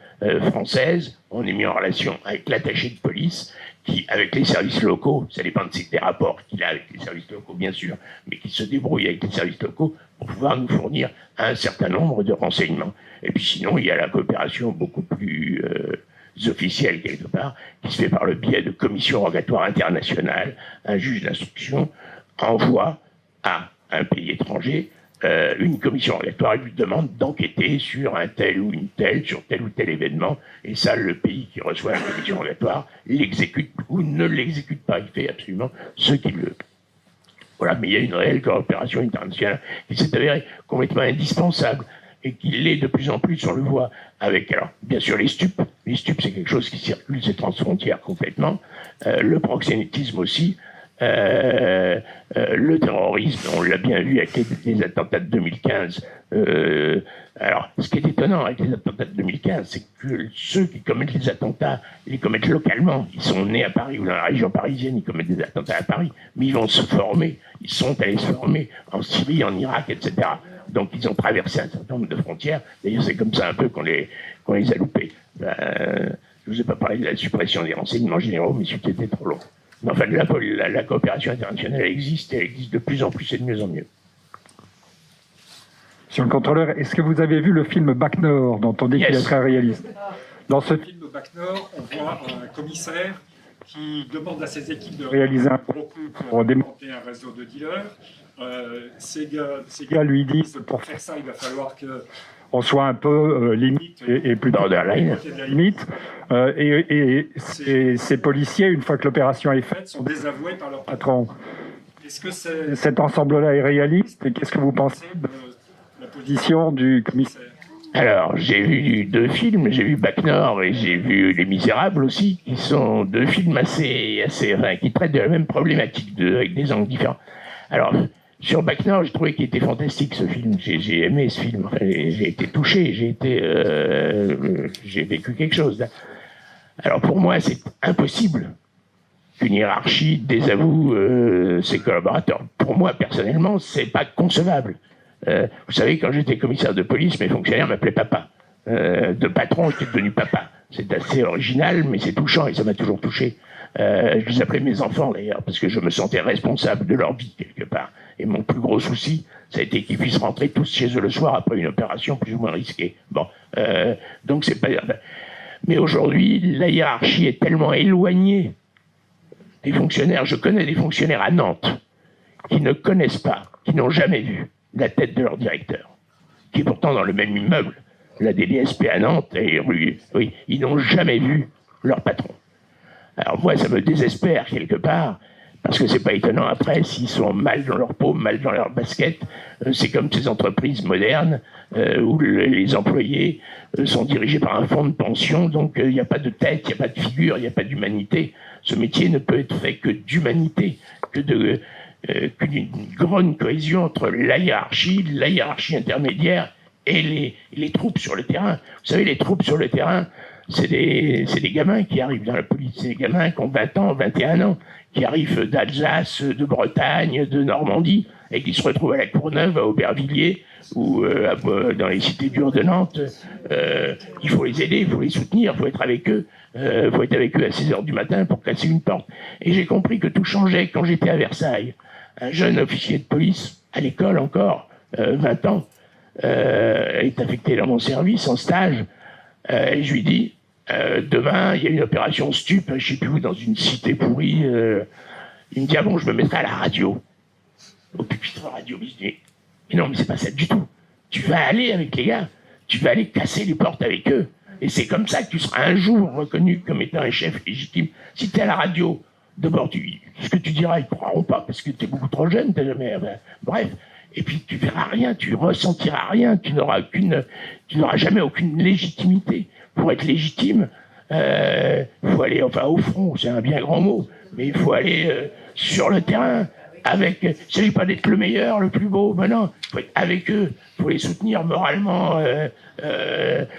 française, on est mis en relation avec l'attaché de police qui, avec les services locaux, ça dépend des rapports qu'il a avec les services locaux, bien sûr, mais qui se débrouille avec les services locaux pour pouvoir nous fournir un certain nombre de renseignements. Et puis sinon, il y a la coopération beaucoup plus officielle, quelque part, qui se fait par le biais de commissions rogatoires internationales. Un juge d'instruction envoie à un pays étranger une commission rogatoire lui demande d'enquêter sur un tel ou une telle, sur tel ou tel événement, et ça, le pays qui reçoit la commission rogatoire l'exécute ou ne l'exécute pas. Il fait absolument ce qu'il veut. Voilà, mais il y a une réelle coopération internationale qui s'est avérée complètement indispensable et qui l'est de plus en plus, on le voit avec, alors, bien sûr, les stupes. Les stupes, c'est quelque chose qui circule, c'est transfrontière complètement. Le proxénétisme aussi. Le terrorisme, on l'a bien vu avec les attentats de 2015. Alors, ce qui est étonnant avec les attentats de 2015, c'est que ceux qui commettent les attentats, ils les commettent localement. Ils sont nés à Paris ou dans la région parisienne, ils commettent des attentats à Paris, mais ils vont se former. Ils sont allés se former en Syrie, en Irak, etc. Donc, ils ont traversé un certain nombre de frontières. D'ailleurs, c'est comme ça un peu qu'on les a loupés. Je ne vous ai pas parlé de la suppression des renseignements généraux, mais c'était trop long. Mais enfin, la coopération internationale existe, et elle existe de plus en plus et de mieux en mieux. Monsieur le contrôleur, est-ce que vous avez vu le film Bac Nord, dont on dit qu'il est très réaliste? Dans ce film Bac Nord, on voit un commissaire qui demande à ses équipes de réaliser un gros coup pour démonter un réseau de dealers. Ces gars lui disent, pour faire ça, il va falloir qu'on soit un peu limite et plutôt borderline. De la limite. Et ces policiers, une fois que l'opération est faite, sont désavoués par leur patron. Est-ce que cet ensemble-là est réaliste et qu'est-ce que vous pensez de la position du commissaire? Alors, j'ai vu 2 films, j'ai vu Bac Nord et j'ai vu Les Misérables aussi, qui sont 2 films qui traitent de la même problématique, avec des angles différents. Alors, sur Bac Nord, j'ai trouvé qu'il était fantastique ce film. J'ai aimé ce film. Enfin, j'ai été touché. J'ai vécu quelque chose. Là. Alors pour moi, c'est impossible qu'une hiérarchie désavoue ses collaborateurs. Pour moi, personnellement, c'est pas concevable. Vous savez, quand j'étais commissaire de police, mes fonctionnaires m'appelaient papa. De patron, j'étais devenu papa. C'est assez original, mais c'est touchant et ça m'a toujours touché. Je les appelais mes enfants d'ailleurs, parce que je me sentais responsable de leur vie quelque part. Et mon plus gros souci, ça a été qu'ils puissent rentrer tous chez eux le soir après une opération plus ou moins risquée. Bon, donc c'est pas. Mais aujourd'hui, la hiérarchie est tellement éloignée des fonctionnaires. Je connais des fonctionnaires à Nantes qui ne connaissent pas, qui n'ont jamais vu la tête de leur directeur, qui est pourtant dans le même immeuble, la DDSP à Nantes et oui, ils n'ont jamais vu leur patron. Alors moi, ça me désespère quelque part, Parce que c'est pas étonnant après, s'ils sont mal dans leur peau, mal dans leur basket, c'est comme ces entreprises modernes où les employés sont dirigés par un fonds de pension, donc il n'y a pas de tête, il n'y a pas de figure, il n'y a pas d'humanité. Ce métier ne peut être fait que d'humanité, qu'une grande cohésion entre la hiérarchie intermédiaire et les troupes sur le terrain. Vous savez, les troupes sur le terrain, c'est des gamins qui arrivent dans la police, c'est des gamins qui ont 20 ans, 21 ans, qui arrivent d'Alsace, de Bretagne, de Normandie, et qui se retrouvent à la Courneuve, à Aubervilliers, ou dans les cités dures de Nantes. Il faut les aider, il faut les soutenir, il faut être avec eux. Faut être avec eux à 6 heures du matin pour casser une porte. Et j'ai compris que tout changeait quand j'étais à Versailles. Un jeune officier de police, à l'école encore, 20 ans, est affecté dans mon service en stage. Et je lui dis, demain, il y a une opération stup, je sais plus où, dans une cité pourrie. Il me dit, ah bon, je me mettrai à la radio. Au pupitre radio. Je dis, mais non, mais c'est pas ça du tout. Tu vas aller avec les gars. Tu vas aller casser les portes avec eux. Et c'est comme ça que tu seras un jour reconnu comme étant un chef légitime. Si tu es à la radio, d'abord, ce que tu diras, ils ne croiront pas parce que tu es beaucoup trop jeune, t'as jamais. Bref. Et puis tu verras rien, tu ressentiras rien, tu n'auras jamais aucune légitimité. Pour être légitime, faut aller, enfin au front, c'est un bien grand mot, mais il faut aller sur le terrain. Il ne s'agit pas d'être le meilleur, le plus beau, mais non, il faut être avec eux, il faut les soutenir moralement,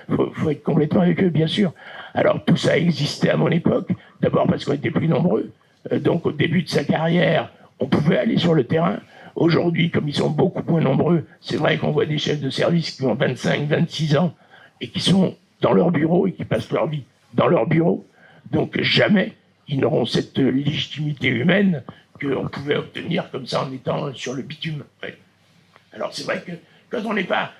faut être complètement avec eux, bien sûr. Alors tout ça existait à mon époque, d'abord parce qu'on était plus nombreux, donc au début de sa carrière, on pouvait aller sur le terrain. Aujourd'hui, comme ils sont beaucoup moins nombreux, c'est vrai qu'on voit des chefs de service qui ont 25, 26 ans et qui sont dans leur bureau et qui passent leur vie dans leur bureau. Donc jamais ils n'auront cette légitimité humaine qu'on pouvait obtenir comme ça en étant sur le bitume. Ouais. Alors c'est vrai que quand on n'est pas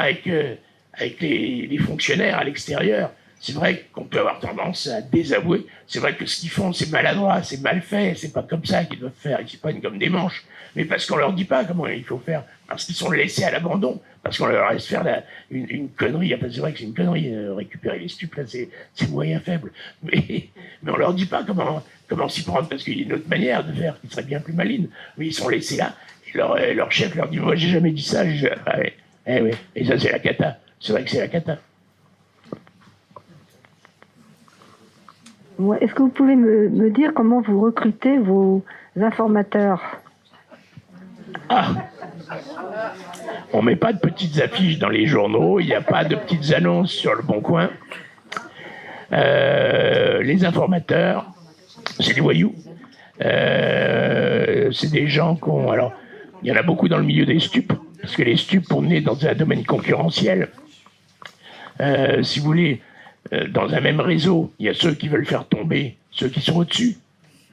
avec les fonctionnaires à l'extérieur, c'est vrai qu'on peut avoir tendance à désavouer. C'est vrai que ce qu'ils font, c'est maladroit, c'est mal fait, c'est pas comme ça qu'ils doivent faire, ils se prennent comme des manches. Mais parce qu'on leur dit pas comment il faut faire, parce qu'ils sont laissés à l'abandon, parce qu'on leur laisse faire une connerie. Enfin, c'est vrai que c'est une connerie, récupérer les stupes, là, c'est moyen faible. Mais on leur dit pas comment s'y prendre, parce qu'il y a une autre manière de faire qui serait bien plus maligne. Mais ils sont laissés là, et leur chef leur dit, moi j'ai jamais dit ça. Ah ouais, ouais. Et ça c'est la cata. C'est vrai que c'est la cata. Est-ce que vous pouvez me dire comment vous recrutez vos informateurs? On met pas de petites affiches dans les journaux, il n'y a pas de petites annonces sur le Bon Coin. Les informateurs, c'est des voyous. C'est des gens alors, il y en a beaucoup dans le milieu des stupes, parce que les stupes, on est dans un domaine concurrentiel. Si vous voulez, dans un même réseau, il y a ceux qui veulent faire tomber ceux qui sont au-dessus,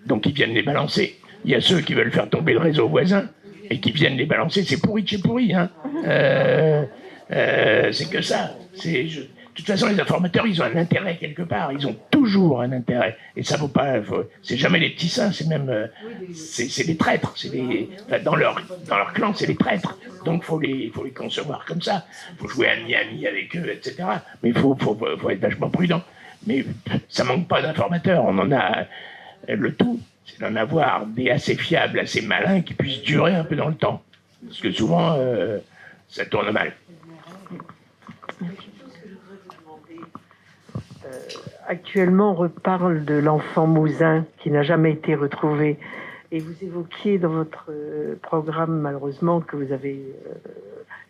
donc ils viennent les balancer. Il y a ceux qui veulent faire tomber le réseau voisin et qui viennent les balancer. C'est pourri de chez pourri, hein. C'est que ça. De toute façon, les informateurs, ils ont un intérêt quelque part. Ils ont toujours un intérêt. Et ça vaut pas. C'est jamais les petits saints, c'est même. C'est des traîtres. Dans leur clan, c'est des traîtres. Donc, faut les concevoir comme ça. Faut jouer ami avec eux, etc. Mais il faut être vachement prudent. Mais ça manque pas d'informateurs. On en a. Le tout, c'est d'en avoir des assez fiables, assez malins, qui puissent durer un peu dans le temps. Parce que souvent, ça tourne mal. Actuellement, on reparle de l'enfant Mouzin qui n'a jamais été retrouvé. Et vous évoquiez dans votre programme, malheureusement, que vous avez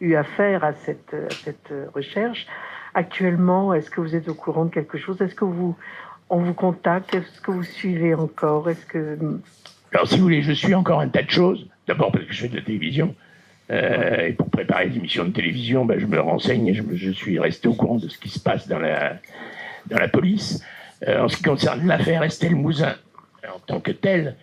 eu affaire à cette recherche. Actuellement, est-ce que vous êtes au courant de quelque chose? Est-ce que on vous contacte? Est-ce que vous suivez encore? Alors, si vous voulez, je suis encore un tas de choses. D'abord parce que je fais de la télévision. Et pour préparer les émissions de télévision, je me renseigne et je suis resté au courant de ce qui se passe dans la police. En ce qui concerne l'affaire Estelle Mouzin, en tant que telle,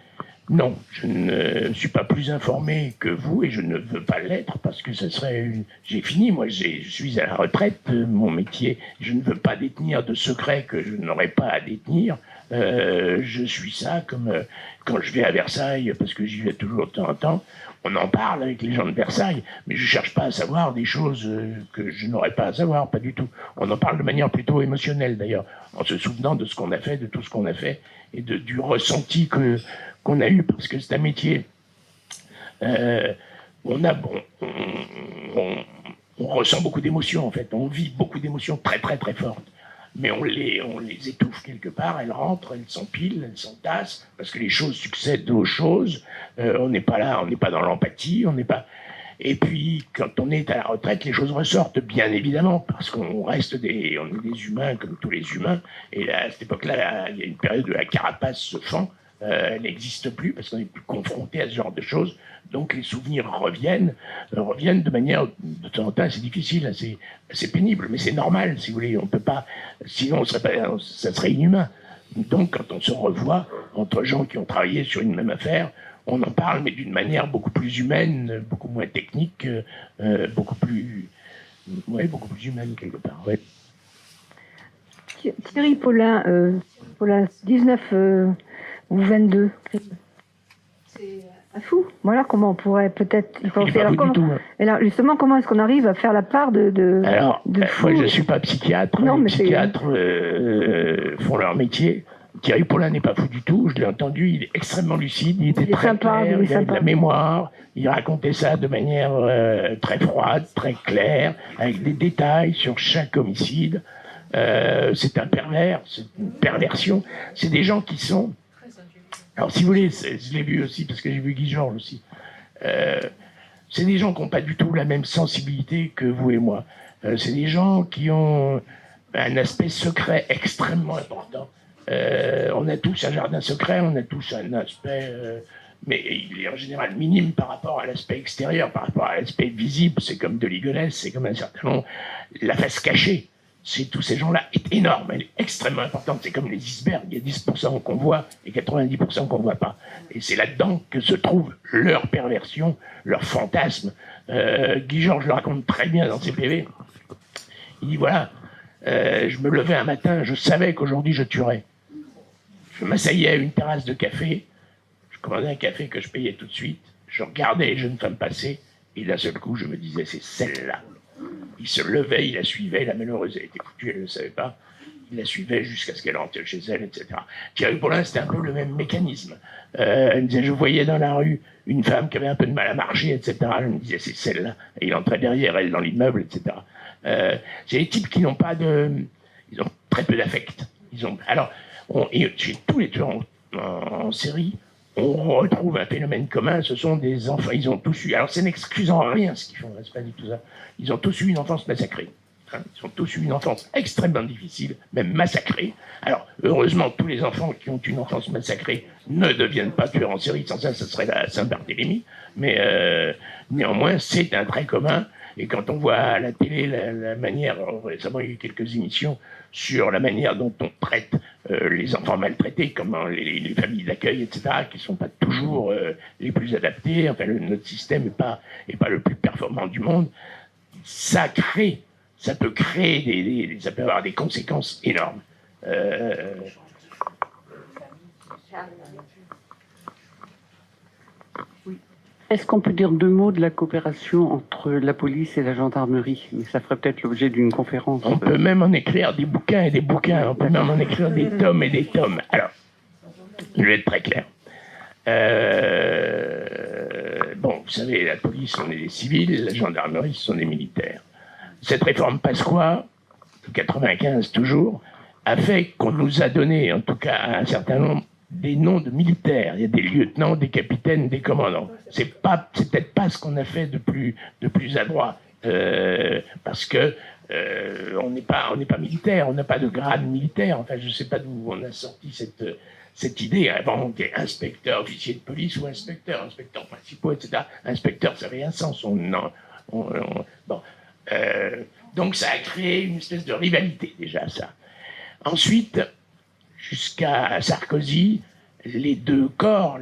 non, je ne suis pas plus informé que vous et je ne veux pas l'être parce que ce serait J'ai fini, moi, je suis à la retraite de mon métier. Je ne veux pas détenir de secrets que je n'aurais pas à détenir. Je suis ça comme quand je vais à Versailles, parce que j'y vais toujours de temps en temps. On en parle avec les gens de Versailles, mais je cherche pas à savoir des choses que je n'aurais pas à savoir, pas du tout. On en parle de manière plutôt émotionnelle d'ailleurs, en se souvenant de ce qu'on a fait, de tout ce qu'on a fait, et du ressenti qu'on a eue, parce que c'est un métier. On ressent beaucoup d'émotions, en fait. On vit beaucoup d'émotions très, très, très fortes. Mais on les étouffe quelque part. Elles rentrent, elles s'empilent, elles s'entassent, parce que les choses succèdent aux choses. On n'est pas là, on n'est pas dans l'empathie, on n'est pas... Et puis, quand on est à la retraite, les choses ressortent, bien évidemment, parce qu'on reste on est des humains comme tous les humains. Et là, à cette époque-là, il y a une période où la carapace se fend. Elle n'existe plus parce qu'on n'est plus confronté à ce genre de choses. Donc les souvenirs reviennent de manière de temps en temps assez difficile, assez pénible, mais c'est normal, si vous voulez. On peut pas, sinon ça serait inhumain. Donc quand on se revoit entre gens qui ont travaillé sur une même affaire, on en parle, mais d'une manière beaucoup plus humaine, beaucoup moins technique, beaucoup plus humaine quelque part. Ouais. Thierry Paulin, 19 ou 22. C'est un fou. Voilà comment on pourrait peut-être y penser. Alors justement, comment est-ce qu'on arrive à faire la part de Alors, fou. moi je ne suis pas psychiatre. Non, les mais psychiatres font leur métier. Thierry Paulin n'est pas fou du tout, je l'ai entendu, il est extrêmement lucide, il était très clair, il a de la mémoire, il racontait ça de manière très froide, très claire, avec des détails sur chaque homicide. C'est un pervers, c'est une perversion. C'est des gens qui sont... Alors si vous voulez, je l'ai vu aussi, parce que j'ai vu Guy Georges aussi. C'est des gens qui n'ont pas du tout la même sensibilité que vous et moi. C'est des gens qui ont un aspect secret extrêmement important. On a tous un jardin secret, on a tous un aspect, mais il est en général minime par rapport à l'aspect extérieur, par rapport à l'aspect visible. C'est comme de Ligonnès, c'est comme un certain nombre. La face cachée, c'est tous ces gens-là est énorme, elle est extrêmement importante. C'est comme les icebergs, il y a 10% qu'on voit et 90% qu'on ne voit pas. Et c'est là-dedans que se trouve leur perversion, leur fantasme. Guy Georges le raconte très bien dans ses PV. Il dit voilà, je me levais un matin, je savais qu'aujourd'hui je tuerais. Je m'asseyais à une terrasse de café, je commandais un café que je payais tout de suite, je regardais les jeunes femmes passer, et d'un seul coup je me disais c'est celle-là. Il se levait, il la suivait, la malheureuse elle était foutue, elle ne le savait pas, il la suivait jusqu'à ce qu'elle rentre chez elle, etc. Thierry Paulin, c'était un peu le même mécanisme. Elle me disait, je voyais dans la rue une femme qui avait un peu de mal à marcher, etc. Elle me disait c'est celle-là, et il entrait derrière elle dans l'immeuble, etc. C'est des types qui n'ont pas de... Ils ont très peu d'affect. Alors, chez tous les tueurs en série, on retrouve un phénomène commun, ce sont des enfants, ils ont tous eu... Alors, c'est n'excuse en rien ce qu'ils font, c'est pas du tout ça. Ils ont tous eu une enfance massacrée. Ils ont tous eu une enfance extrêmement difficile, même massacrée. Alors, heureusement, tous les enfants qui ont une enfance massacrée ne deviennent pas tueurs en série. Sans ça, ce serait la Saint-Barthélemy. Mais néanmoins, c'est un trait commun. Et quand on voit à la télé la manière, récemment il y a eu quelques émissions sur la manière dont on traite les enfants maltraités, comment les familles d'accueil, etc., qui ne sont pas toujours les plus adaptées, enfin notre système n'est pas le plus performant du monde, ça peut créer ça peut avoir des conséquences énormes. Est-ce qu'on peut dire deux mots de la coopération entre la police et la gendarmerie? Mais ça ferait peut-être l'objet d'une conférence. On peut même en écrire des bouquins et des bouquins. On peut même en écrire des tomes et des tomes. Alors, je vais être très clair. Bon, vous savez, la police, on est des civils, la gendarmerie, ce sont des militaires. Cette réforme Pasqua, de 95 toujours, a fait qu'on nous a donné, en tout cas un certain nombre, des noms de militaires. Il y a des lieutenants, des capitaines, des commandants. C'est peut-être pas ce qu'on a fait de plus adroit, parce que on n'est pas militaire, on n'a pas de grade militaire. Enfin, je ne sais pas d'où on a sorti cette idée. Avant, on était inspecteur, officier de police ou inspecteur principaux, etc. Inspecteur, ça avait un sens. Donc, ça a créé une espèce de rivalité déjà, ça. Ensuite, jusqu'à Sarkozy, les deux corps,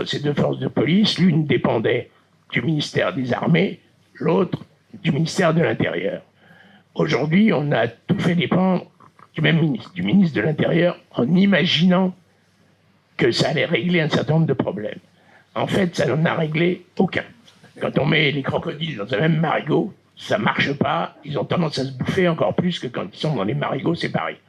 ces deux forces de police, l'une dépendait du ministère des Armées, l'autre du ministère de l'Intérieur. Aujourd'hui, on a tout fait dépendre du même ministre, du ministre de l'Intérieur, en imaginant que ça allait régler un certain nombre de problèmes. En fait, ça n'en a réglé aucun. Quand on met les crocodiles dans un même marigot, ça ne marche pas, ils ont tendance à se bouffer encore plus que quand ils sont dans les marigots séparés.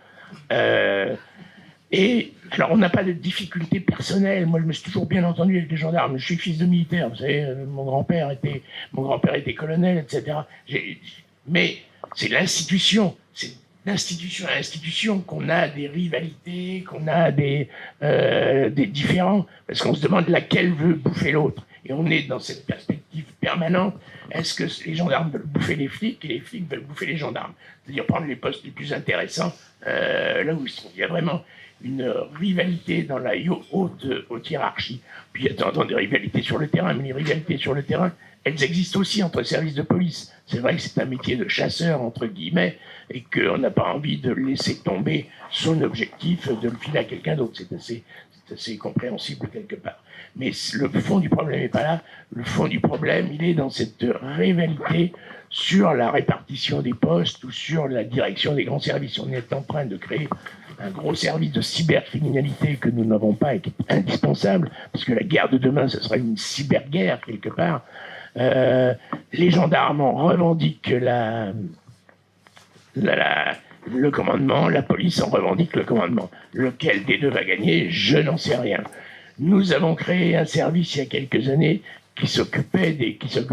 Et alors, on n'a pas de difficultés personnelles. Moi, je me suis toujours bien entendu avec les gendarmes. Je suis fils de militaire, vous savez, mon grand-père était colonel, etc. Mais c'est l'institution, c'est d'institution à institution qu'on a des rivalités, qu'on a des différends, parce qu'on se demande laquelle veut bouffer l'autre. Et on est dans cette perspective permanente. Est-ce que les gendarmes veulent bouffer les flics et les flics veulent bouffer les gendarmes? C'est-à-dire prendre les postes les plus intéressants là où ils sont. Il y a vraiment une rivalité dans la haute hiérarchie. Puis il y a de temps en temps des rivalités sur le terrain, mais les rivalités sur le terrain, elles existent aussi entre services de police. C'est vrai que c'est un métier de chasseur, entre guillemets, et qu'on n'a pas envie de laisser tomber son objectif, de le filer à quelqu'un d'autre. C'est assez compréhensible quelque part. Mais le fond du problème n'est pas là. Le fond du problème, il est dans cette rivalité sur la répartition des postes ou sur la direction des grands services. On est en train de créer un gros service de cybercriminalité que nous n'avons pas et qui est indispensable, parce que la guerre de demain, ce sera une cyberguerre quelque part. Les gendarmes en revendiquent le commandement, la police en revendique le commandement. Lequel des deux va gagner, je n'en sais rien. Nous avons créé un service il y a quelques années qui s'occupe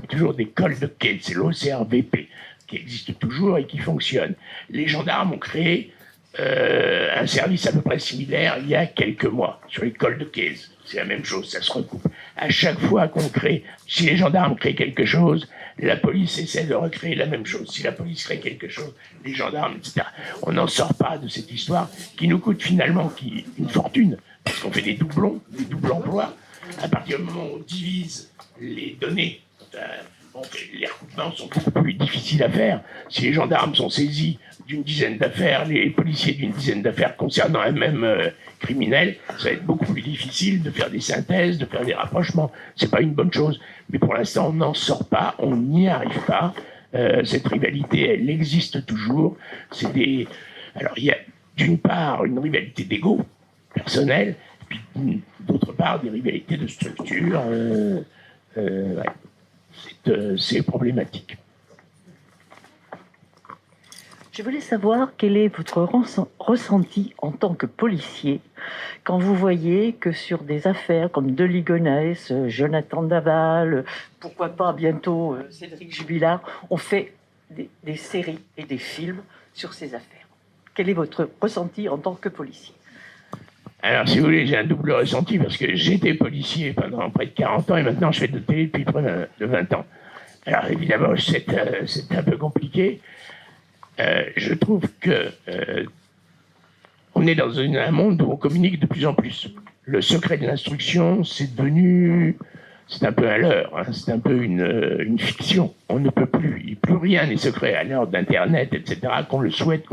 toujours des cols de quai, c'est l'OCRVP, qui existe toujours et qui fonctionne. Les gendarmes ont créé un service à peu près similaire il y a quelques mois sur les cols de quai. C'est la même chose, ça se recoupe. À chaque fois qu'on crée, si les gendarmes créent quelque chose, la police essaie de recréer la même chose. Si la police crée quelque chose, les gendarmes, etc. On n'en sort pas de cette histoire qui nous coûte finalement une fortune, parce qu'on fait des doublons, des doubles emplois. À partir du moment où on divise les données, les recoupements sont beaucoup plus difficiles à faire. Si les gendarmes sont saisis d'une dizaine d'affaires, les policiers d'une dizaine d'affaires concernant un même criminel, ça va être beaucoup plus difficile de faire des synthèses, de faire des rapprochements. C'est pas une bonne chose. Mais pour l'instant, on n'en sort pas, on n'y arrive pas. Cette rivalité, elle existe toujours. Alors, il y a d'une part une rivalité d'ego personnel, puis d'autre part des rivalités de structure. C'est problématique. Je voulais savoir quel est votre ressenti en tant que policier quand vous voyez que sur des affaires comme de Ligonnès, Jonathan Daval, pourquoi pas bientôt Cédric Jubilard, on fait des séries et des films sur ces affaires. Quel est votre ressenti en tant que policier? Alors, si vous voulez, j'ai un double ressenti parce que j'étais policier pendant près de 40 ans et maintenant je fais de télé depuis près de 20 ans. Alors, évidemment, c'est un peu compliqué. Je trouve que on est dans un monde où on communique de plus en plus. Le secret de l'instruction, c'est un peu un leurre, hein, c'est un peu une fiction. On ne peut plus rien n'est secret à l'heure d'Internet, etc. Qu'on le souhaite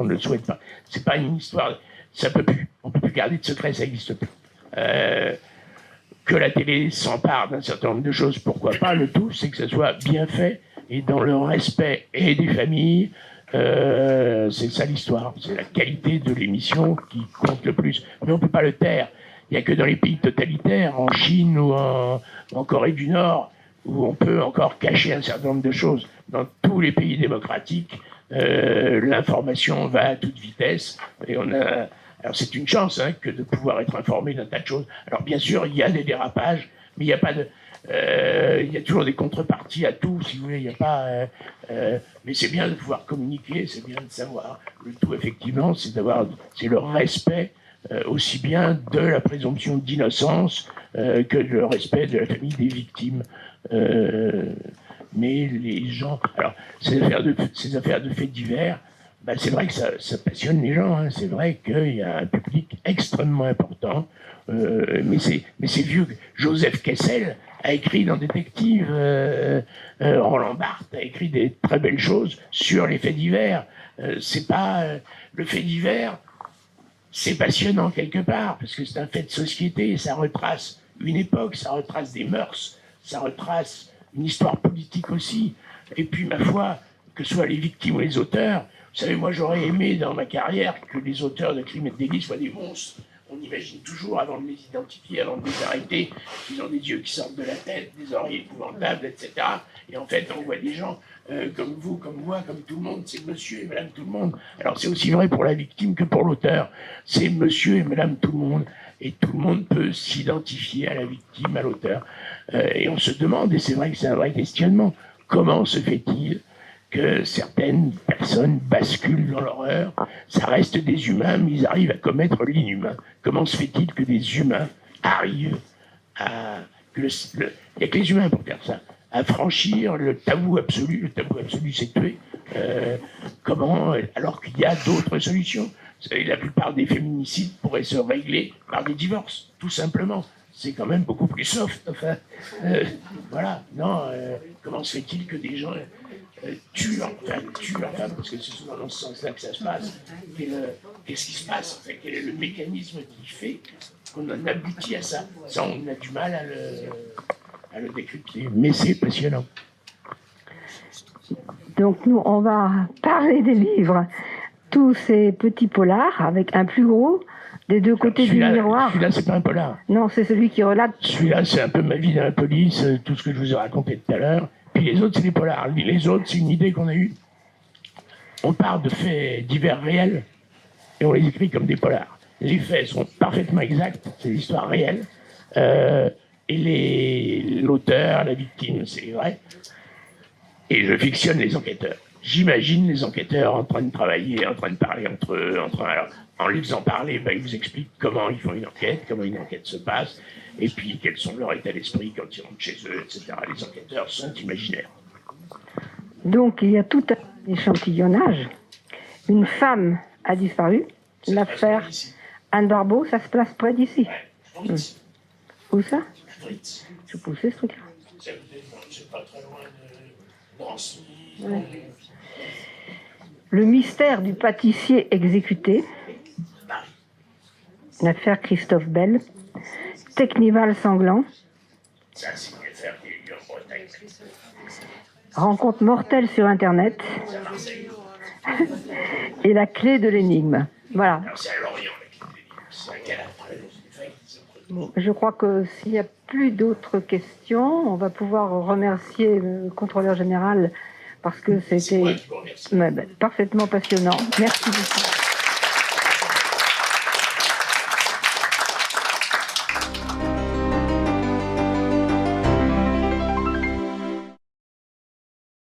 pas. C'est pas une histoire. Ça peut plus. On peut plus garder de secret, ça n'existe plus. Que la télé s'empare d'un certain nombre de choses, pourquoi pas. Le tout, c'est que ça soit bien fait et dans le respect et des familles. C'est ça l'histoire. C'est la qualité de l'émission qui compte le plus. Mais on peut pas le taire. Il n'y a que dans les pays totalitaires, en Chine ou en Corée du Nord, où on peut encore cacher un certain nombre de choses. Dans tous les pays démocratiques, l'information va à toute vitesse. Et alors c'est une chance que de pouvoir être informé d'un tas de choses. Alors bien sûr, il y a des dérapages, mais il n'y a pas de... il y a toujours des contreparties à tout, si vous voulez. Il y a pas... mais c'est bien de pouvoir communiquer, c'est bien de savoir. Le tout, effectivement, c'est le respect aussi bien de la présomption d'innocence que le respect de la famille des victimes. Mais les gens... Alors, ces affaires de faits divers, c'est vrai que ça passionne les gens. Hein. C'est vrai qu'il y a un public extrêmement important. Mais c'est vieux. Joseph Kessel a écrit dans Détective, Roland Barthes a écrit des très belles choses sur les faits divers. C'est pas... le fait divers, c'est passionnant quelque part, parce que c'est un fait de société, ça retrace une époque, ça retrace des mœurs, ça retrace une histoire politique aussi. Et puis, ma foi, que ce soit les victimes ou les auteurs, vous savez, moi j'aurais aimé dans ma carrière que les auteurs de crimes et de délits soient des monstres. On imagine toujours, avant de les identifier, avant de les arrêter, qu'ils ont des yeux qui sortent de la tête, des oreilles épouvantables, etc. Et en fait, on voit des gens comme vous, comme moi, comme tout le monde, c'est monsieur et madame tout le monde. Alors c'est aussi vrai pour la victime que pour l'auteur. C'est monsieur et madame tout le monde. Et tout le monde peut s'identifier à la victime, à l'auteur. Et on se demande, et c'est vrai que c'est un vrai questionnement, comment se fait-il que certaines personnes basculent dans l'horreur? Ça reste des humains, mais ils arrivent à commettre l'inhumain. Comment se fait-il que des humains arrivent à... Il n'y a que les humains pour faire ça. À franchir le tabou absolu. Le tabou absolu, c'est tuer. Comment, alors qu'il y a d'autres solutions. Vous savez, la plupart des féminicides pourraient se régler par des divorces, tout simplement. C'est quand même beaucoup plus soft. Enfin, voilà. Non, comment se fait-il que des gens tuent leur femme, parce que c'est souvent dans ce sens-là que ça se passe. Qu'est-ce qui se passe, en fait? Quel est le mécanisme qui fait qu'on en aboutit à ça? Ça, on a du mal à le décrypter, mais c'est passionnant. Donc nous, on va parler des livres, tous ces petits polars, avec un plus gros des deux côtés du miroir. Celui-là, c'est pas un polar. Non, c'est celui qui relate. Celui-là, c'est un peu ma vie dans la police, tout ce que je vous ai raconté tout à l'heure. Puis les autres, c'est des polars. Les autres, c'est une idée qu'on a eue. On parle de faits divers réels et on les écrit comme des polars. Les faits sont parfaitement exacts, c'est l'histoire réelle. Et l'auteur, la victime, c'est vrai. Et je fictionne les enquêteurs. J'imagine les enquêteurs en train de travailler, en train de parler entre eux. Alors, en les faisant parler, ils vous expliquent comment ils font une enquête, comment une enquête se passe, et puis quels sont leurs états d'esprit quand ils rentrent chez eux, etc. Les enquêteurs sont imaginaires. Donc il y a tout un échantillonnage. Une femme a disparu. L'affaire Anne Barbeau, ça se place près d'ici. Où ça? Je poussais ce truc-là. C'est pas très loin de Drancy. Ouais. Le mystère du pâtissier exécuté. L'affaire Christophe Bell. Technival sanglant. Ça, c'est une affaire qui est en Bretagne. Rencontre mortelle sur Internet. Et la clé de l'énigme. Voilà. Alors, c'est à Lorient, c'est un cadavre. Bon, je crois que s'il n'y a plus d'autres questions, on va pouvoir remercier le contrôleur général parce que c'était parfaitement passionnant. Merci beaucoup.